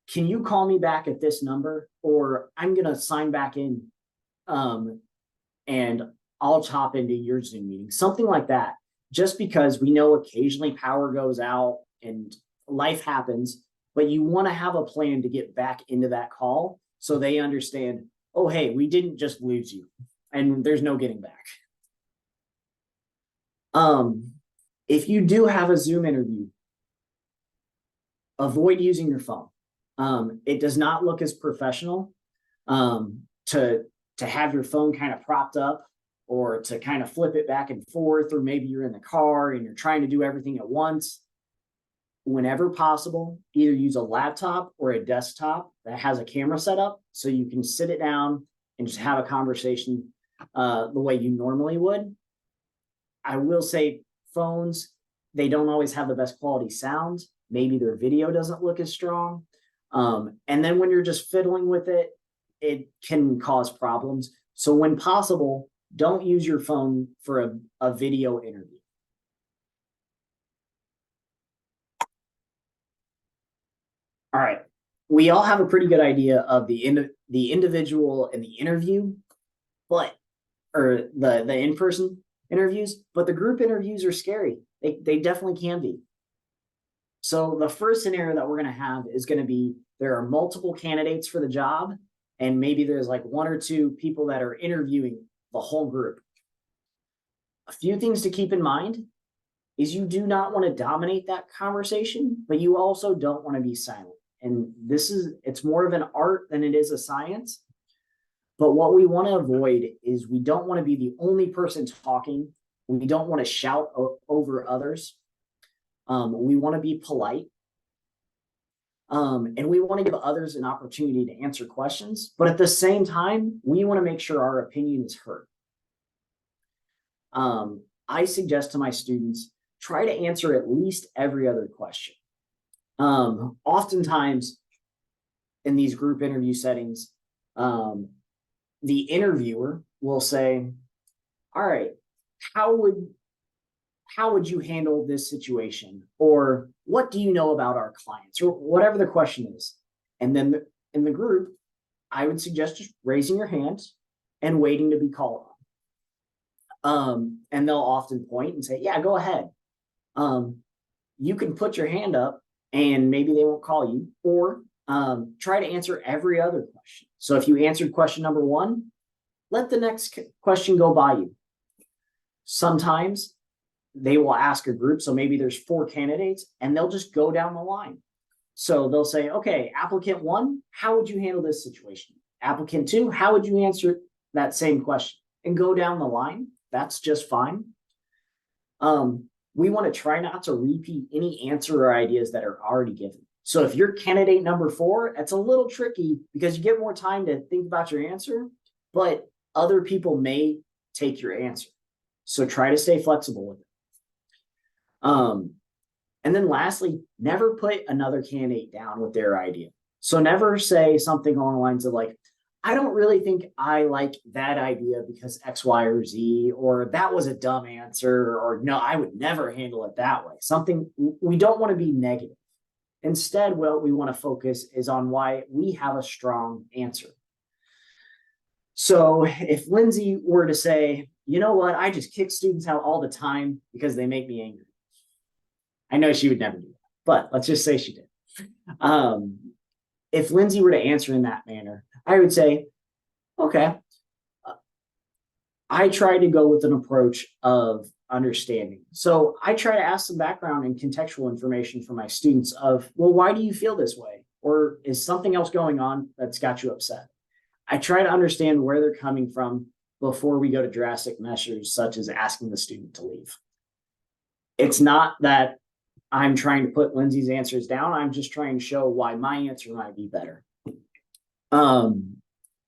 can you call me back at this number? Or I'm going to sign back in and I'll hop into your Zoom meeting, something like that. Just because we know occasionally power goes out and life happens, but you want to have a plan to get back into that call so they understand, oh, hey, we didn't just lose you and there's no getting back. If you do have a Zoom interview, avoid using your phone. It does not look as professional to have your phone kind of propped up or to kind of flip it back and forth, or maybe you're in the car and you're trying to do everything at once. Whenever possible, either use a laptop or a desktop that has a camera set up so you can sit it down and just have a conversation the way you normally would. I will say phones, they don't always have the best quality sound. Maybe their video doesn't look as strong. And then when you're just fiddling with it, it can cause problems. So when possible, don't use your phone for a video interview. All right. We all have a pretty good idea of the individual and the interview, or the in-person interviews, but the group interviews are scary. They definitely can be. So the first scenario that we're going to have is going to be there are multiple candidates for the job, and maybe there's like 1 or 2 people that are interviewing the whole group. A few things to keep in mind is you do not want to dominate that conversation, but you also don't want to be silent. And it's more of an art than it is a science. But what we want to avoid is we don't want to be the only person talking. We don't want to shout over others. We want to be polite. And we want to give others an opportunity to answer questions. But at the same time, we want to make sure our opinion is heard. I suggest to my students, try to answer at least every other question. Oftentimes in these group interview settings, the interviewer will say, all right, how would you handle this situation? Or what do you know about our clients? Or whatever the question is. And then in the group, I would suggest just raising your hand and waiting to be called on. And they'll often point and say, yeah, go ahead. You can put your hand up and maybe they won't call you, or try to answer every other question. So if you answered question number 1, let the next question go by you. Sometimes they will ask a group, so maybe there's 4 candidates, and they'll just go down the line. So they'll say, okay, applicant 1, how would you handle this situation? Applicant two, how would you answer that same question? And go down the line. That's just fine. We want to try not to repeat any answer or ideas that are already given. So if you're candidate number 4, it's a little tricky because you get more time to think about your answer, but other people may take your answer. So try to stay flexible with it. And then lastly, never put another candidate down with their idea. So never say something along the lines of like, I don't really think I like that idea because X, Y, or Z, or that was a dumb answer, or no, I would never handle it that way. Something we don't want to be negative. Instead, what we want to focus is on why we have a strong answer. So if Lindsay were to say, you know what, I just kick students out all the time because they make me angry. I know she would never do that, but let's just say she did. If Lindsay were to answer in that manner, I would say, okay, I try to go with an approach of understanding. So I try to ask some background and contextual information for my students of, well, why do you feel this way? Or is something else going on that's got you upset? I try to understand where they're coming from before we go to drastic measures, such as asking the student to leave. It's not that I'm trying to put Lindsay's answers down. I'm just trying to show why my answer might be better.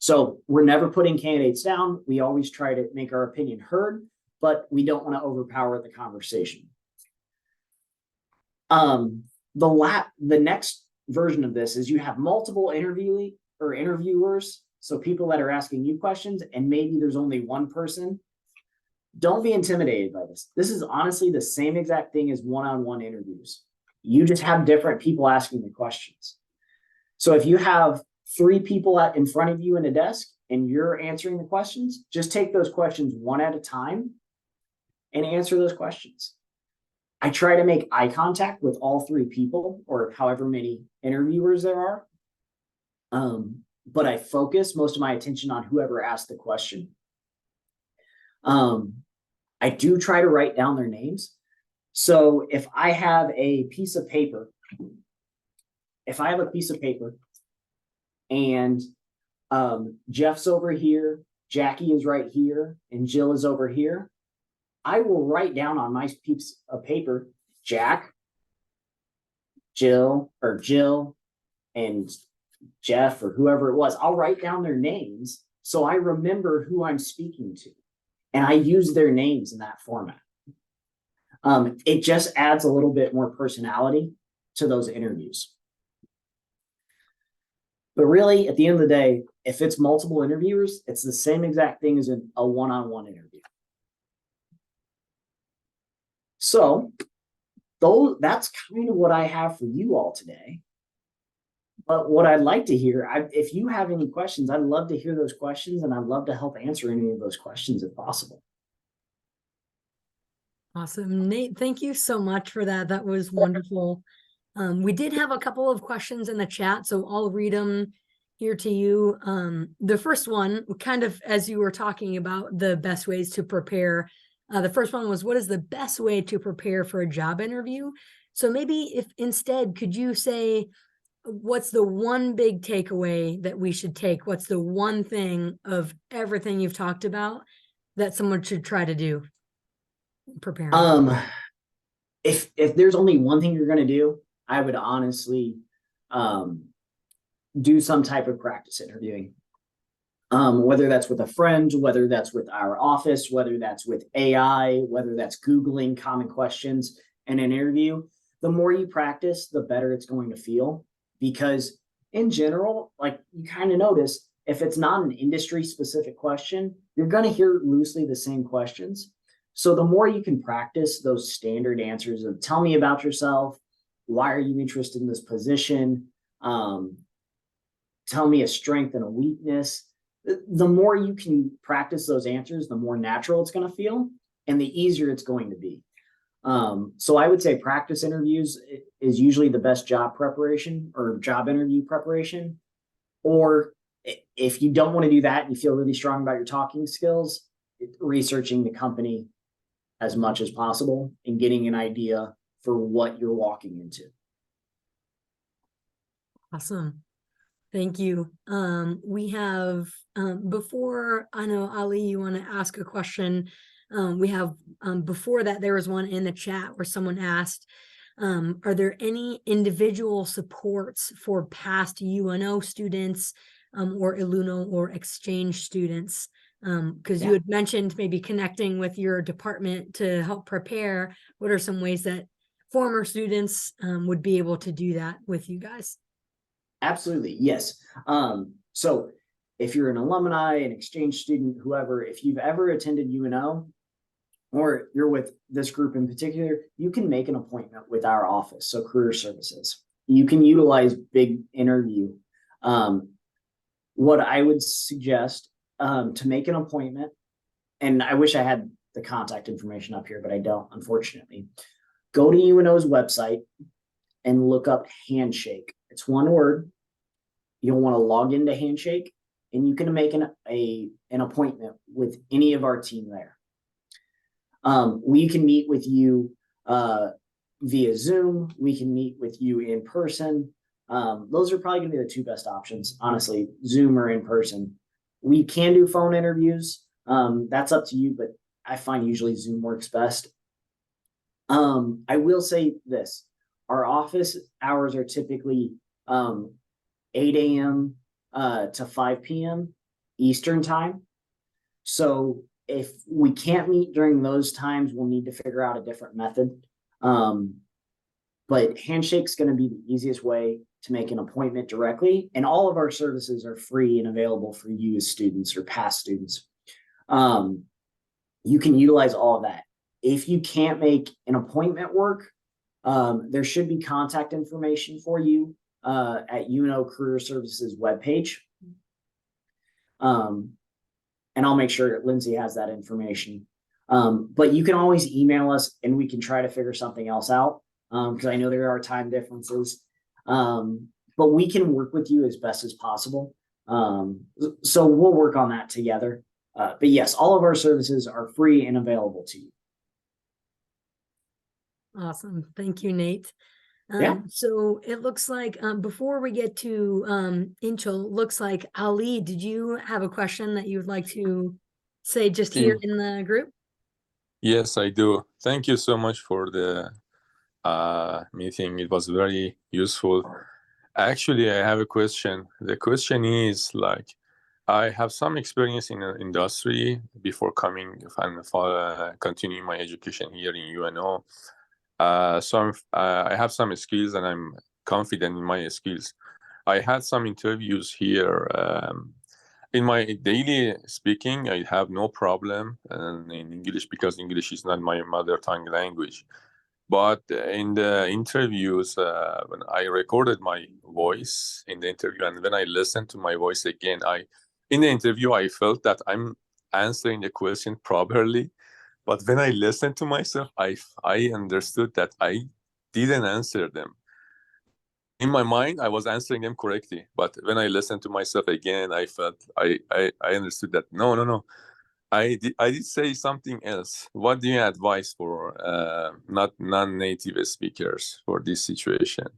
So we're never putting candidates down. We always try to make our opinion heard, but we don't want to overpower the conversation. The next version of this is you have multiple interviewers. So people that are asking you questions, and maybe there's only one person. Don't be intimidated by this. This is honestly the same exact thing as one-on-one interviews. You just have different people asking the questions. So if you have 3 people in front of you in a desk and you're answering the questions, just take those questions one at a time and answer those questions. I try to make eye contact with all 3 people or however many interviewers there are. But I focus most of my attention on whoever asked the question. I do try to write down their names. So if I have a piece of paper, and Jeff's over here, Jackie is right here, and Jill is over here, I will write down on my piece of paper, Jack, Jill, and Jeff, or whoever it was. I'll write down their names so I remember who I'm speaking to. And I use their names in that format. It just adds a little bit more personality to those interviews. But really, at the end of the day, if it's multiple interviewers, it's the same exact thing as a one-on-one interview. So that's kind of what I have for you all today. But what I'd like to hear, if you have any questions, I'd love to hear those questions, and I'd love to help answer any of those questions if possible. Awesome. Nate, thank you so much for that. That was wonderful. We did have a couple of questions in the chat, so I'll read them here to you. The first one, kind of as you were talking about the best ways to prepare, the first one was, what is the best way to prepare for a job interview? So maybe if instead, could you say, what's the one big takeaway that we should take? What's the one thing of everything you've talked about that someone should try to do preparing? If there's only one thing you're going to do, I would honestly do some type of practice interviewing. Whether that's with a friend, whether that's with our office, whether that's with AI, whether that's Googling common questions in an interview, the more you practice, the better it's going to feel. Because in general, like you kind of notice, if it's not an industry specific question, you're going to hear loosely the same questions. So the more you can practice those standard answers of tell me about yourself, why are you interested in this position, tell me a strength and a weakness, the more you can practice those answers, the more natural it's going to feel and the easier it's going to be. So I would say practice interviews is usually the best job preparation or job interview preparation. Or if you don't want to do that and you feel really strong about your talking skills, researching the company as much as possible and getting an idea for what you're walking into. Awesome. Thank you. We have, before, I know, Ali, you want to ask a question. We have, before that, there was one in the chat where someone asked, are there any individual supports for past UNO students, or Iluno or exchange students? Because you Yeah. had mentioned maybe connecting with your department to help prepare. What are some ways that former students, would be able to do that with you guys? Absolutely, yes. So if you're an alumni, an exchange student, whoever, if you've ever attended UNO or you're with this group in particular, you can make an appointment with our office, so career services. You can utilize Big Interview. What I would suggest to make an appointment, and I wish I had the contact information up here, but I don't, unfortunately. Go to UNO's website and look up Handshake. It's one word. You'll want to log into Handshake, and you can make an appointment with any of our team there. We can meet with you via Zoom. We can meet with you in person. Those are probably going to be the two best options, honestly, Zoom or in person. We can do phone interviews. That's up to you, but I find usually Zoom works best. I will say this. Our office hours are typically 8 a.m. To 5 p.m. Eastern time. So if we can't meet during those times, we'll need to figure out a different method. But Handshake's going to be the easiest way to make an appointment directly. And all of our services are free and available for you as students or past students. You can utilize all of that. If you can't make an appointment work, there should be contact information for you at UNO Career Services webpage. And I'll make sure Lindsay has that information. But you can always email us and we can try to figure something else out because I know there are time differences. But we can work with you as best as possible. So we'll work on that together. But yes, all of our services are free and available to you. Awesome. Thank you, Nate. Yeah. So it looks like before we get to Inchel, looks like Ali, did you have a question that you would like to say just here in the group? Yes, I do. Thank you so much for the meeting. It was very useful. Actually, I have a question. The question is like, I have some experience in the industry before coming and continuing my education here in UNO. So I have some skills and I'm confident in my skills. I had some interviews here. In my daily speaking, I have no problem in English because English is not my mother tongue language. But in the interviews, when I recorded my voice in the interview, and when I listened to my voice again, in the interview, I felt that I'm answering the question properly. But when I listened to myself, I understood that I didn't answer them. In my mind, I was answering them correctly. But when I listened to myself again, I felt I understood that no. I did say something else. What do you advise for not non-native speakers for this situation?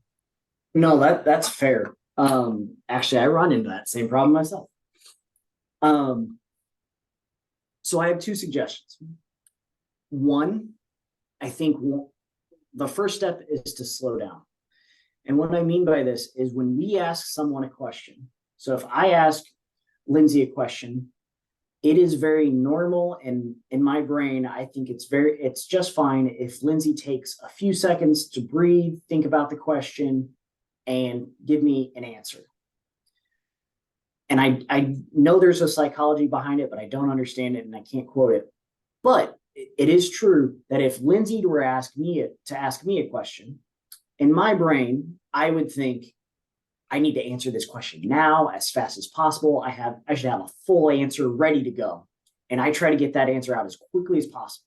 No, that's fair. Actually, I run into that same problem myself. So I have two suggestions. One, I think the first step is to slow down. And what I mean by this is when we ask someone a question. So if I ask Lindsay a question, it is very normal, and in my brain, I think it's just fine if Lindsay takes a few seconds to breathe, think about the question, and give me an answer. And I know there's a psychology behind it, but I don't understand it and I can't quote it. But it is true that if Lindsay were to ask me a question, in my brain, I would think, I need to answer this question now as fast as possible. I should have a full answer ready to go. And I try to get that answer out as quickly as possible.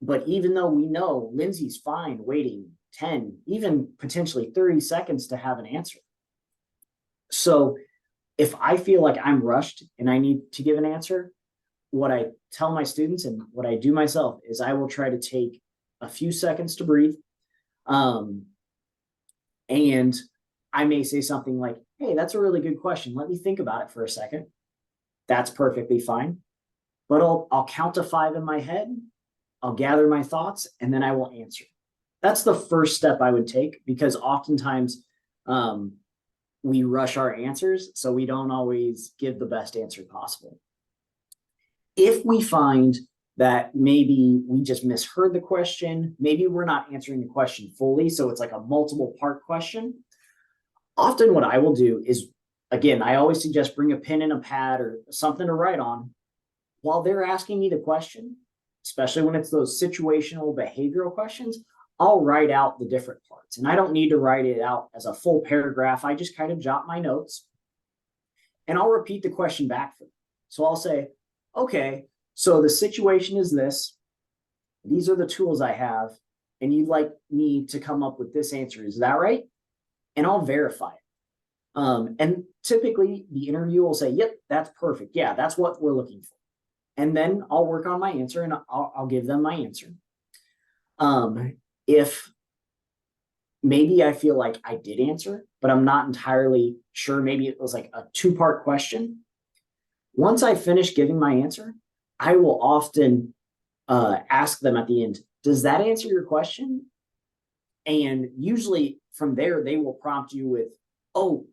But even though we know Lindsay's fine waiting 10, even potentially 30 seconds to have an answer. So if I feel like I'm rushed and I need to give an answer, what I tell my students and what I do myself is I will try to take a few seconds to breathe. And I may say something like, hey, that's a really good question. Let me think about it for a second. That's perfectly fine. But I'll count to 5 in my head. I'll gather my thoughts, and then I will answer. That's the first step I would take, because oftentimes we rush our answers, so we don't always give the best answer possible. If we find that maybe we just misheard the question, maybe we're not answering the question fully, so it's like a multiple part question, often what I will do is, again, I always suggest bring a pen and a pad or something to write on while they're asking me the question, especially when it's those situational behavioral questions. I'll write out the different parts, and I don't need to write it out as a full paragraph. I just kind of jot my notes, and I'll repeat the question back for them. So I'll say, okay, so the situation is this. These are the tools I have, and you'd like me to come up with this answer. Is that right? And I'll verify it. And typically the interview will say, yep, that's perfect. Yeah, that's what we're looking for. And then I'll work on my answer, and I'll give them my answer. If maybe I feel like I did answer, but I'm not entirely sure, maybe it was like a 2-part question. Once I finish giving my answer, I will often ask them at the end, does that answer your question? And usually from there, they will prompt you with, oh,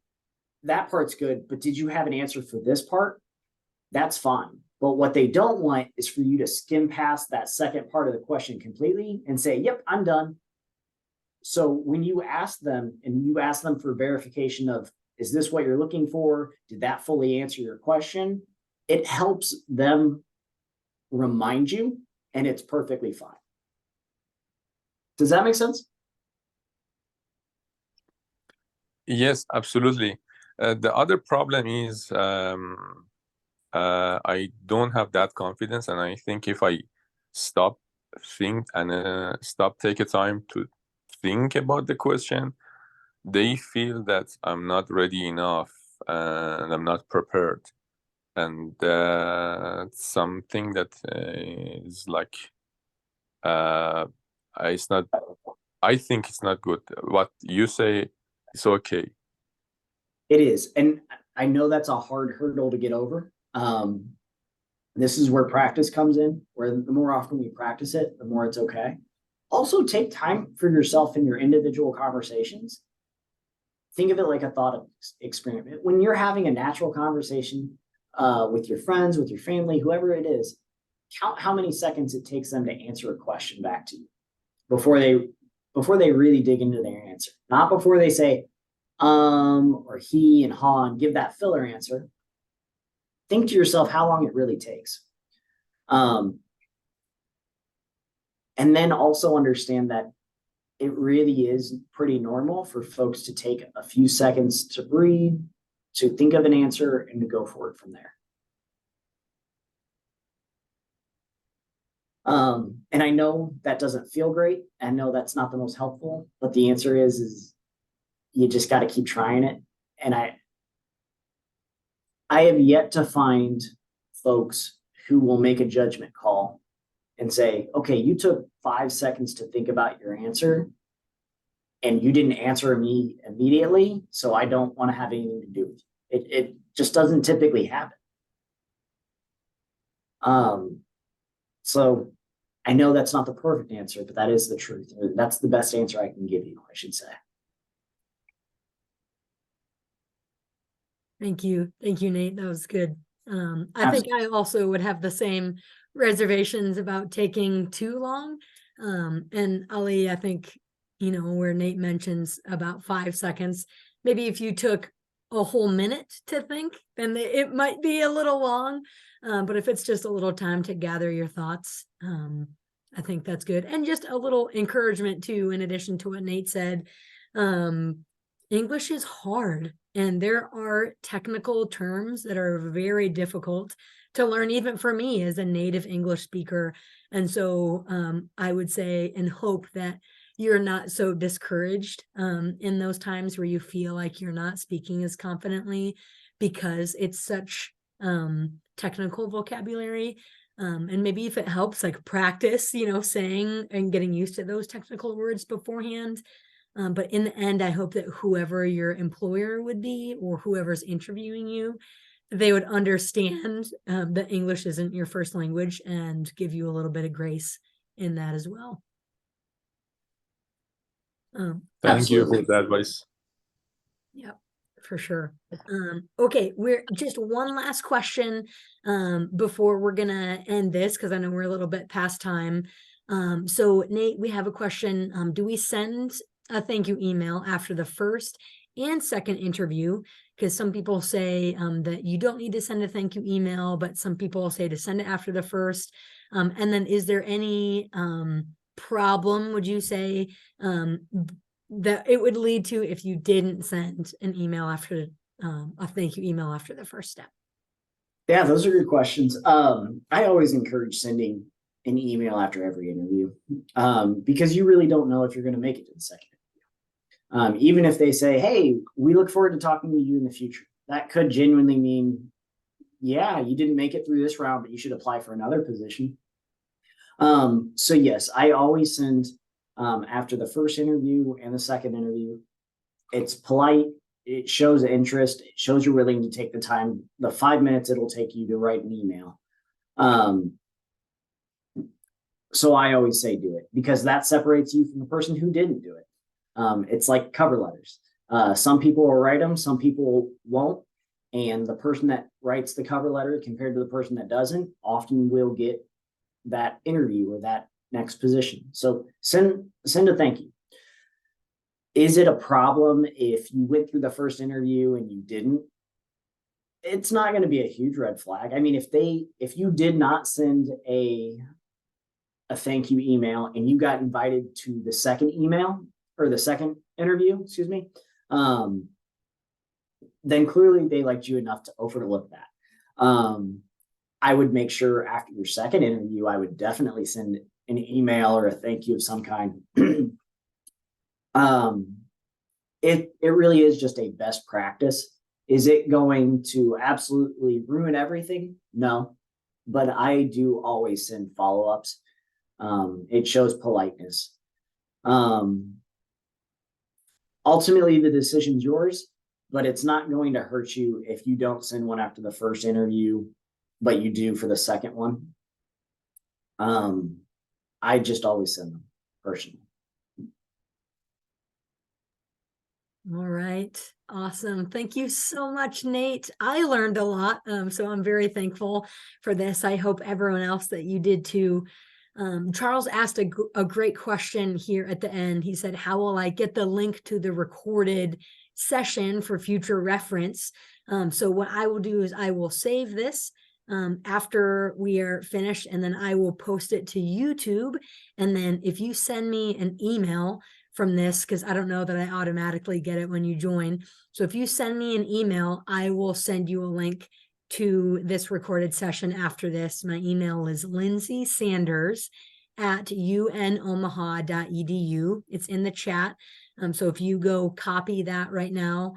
that part's good, but did you have an answer for this part? That's fine. But what they don't want is for you to skim past that second part of the question completely and say, yep, I'm done. So when you ask them, and you ask them for verification of, is this what you're looking for? Did that fully answer your question? It helps them remind you, and it's perfectly fine. Does that make sense? Yes, absolutely. The other problem is I don't have that confidence, and I think if I stop, think, and take a time to think about the question, they feel that I'm not ready enough and I'm not prepared, and something that is like it's not. I think it's not good. What you say is okay. It is, and I know that's a hard hurdle to get over. This is where practice comes in, where the more often we practice it, the more it's okay. Also, take time for yourself in your individual conversations. Think of it like a thought experiment. When you're having a natural conversation with your friends, with your family, whoever it is, count how many seconds it takes them to answer a question back to you before they really dig into their answer. Not before they say, or he and ha, and give that filler answer. Think to yourself how long it really takes. And then also understand that it really is pretty normal for folks to take a few seconds to breathe, to think of an answer, and to go forward from there. And I know that doesn't feel great. I know that's not the most helpful, but the answer is you just got to keep trying it. And I have yet to find folks who will make a judgment call and say, okay, you took 5 seconds to think about your answer and you didn't answer me immediately, so I don't want to have anything to do with it. It just doesn't typically happen. So I know that's not the perfect answer, but that is the truth. That's the best answer I can give you, I should say. Thank you. Thank you, Nate. That was good. I think I also would have the same reservations about taking too long. And Ali, I think, where Nate mentions about 5 seconds, maybe if you took a whole minute to think, then it might be a little long. But if it's just a little time to gather your thoughts, I think that's good. And just a little encouragement too, in addition to what Nate said, English is hard, and there are technical terms that are very difficult to learn, even for me as a native English speaker. And so I would say and hope that you're not so discouraged in those times where you feel like you're not speaking as confidently, because it's such technical vocabulary. And maybe if it helps, like practice, saying and getting used to those technical words beforehand. But in the end, I hope that whoever your employer would be or whoever's interviewing you, they would understand that English isn't your first language and give you a little bit of grace in that as well. Thank you for Absolutely. the advice. Yep, for sure. Okay, we're just one last question before we're gonna end this, because I know we're a little bit past time. So Nate, we have a question. Do we send a thank you email after the first and second interview? Because some people say that you don't need to send a thank you email, but some people say to send it after the first. And then is there any problem, would you say, that it would lead to if you didn't send an email after a thank you email after the first step? Yeah, those are good questions. I always encourage sending an email after every interview because you really don't know if you're going to make it to the second interview. Even if they say, hey, we look forward to talking to you in the future, that could genuinely mean, yeah, you didn't make it through this round, but you should apply for another position. So yes, I always send after the first interview and the second interview. It's polite. It shows interest. It shows you're willing to take the time, the 5 minutes it'll take you to write an email. So I always say do it because that separates you from the person who didn't do it. It's like cover letters. Some people will write them, some people won't. And the person that writes the cover letter compared to the person that doesn't often will get that interview or that next position. So send a thank you. Is it a problem if you went through the first interview and you didn't? It's not going to be a huge red flag. I mean, if you did not send a thank you email and you got invited to the second email or the second interview, excuse me, then clearly they liked you enough to overlook that. I would make sure after your second interview, I would definitely send an email or a thank you of some kind. It really is just a best practice. Is it going to absolutely ruin everything? No, but I do always send follow-ups. It shows politeness. Ultimately, the decision's yours, but it's not going to hurt you if you don't send one after the first interview, but you do for the second one. I just always send them personally. All right. Awesome. Thank you so much, Nate. I learned a lot. So I'm very thankful for this. I hope everyone else that you did too. Charles asked a great question here at the end. He said, how will I get the link to the recorded session for future reference? So what I will do is I will save this after we are finished, and then I will post it to YouTube. And then if you send me an email from this, because I don't know that I automatically get it when you join. So if you send me an email, I will send you a link to this recorded session after this. My email is lindsay.sanders@unomaha.edu. It's in the chat. So if you go copy that right now,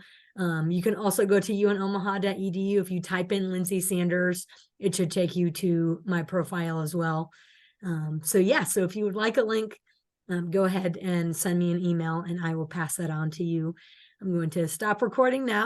you can also go to unomaha.edu. If you type in Lindsay Sanders, it should take you to my profile as well. So yeah, so if you would like a link, go ahead and send me an email and I will pass that on to you. I'm going to stop recording now.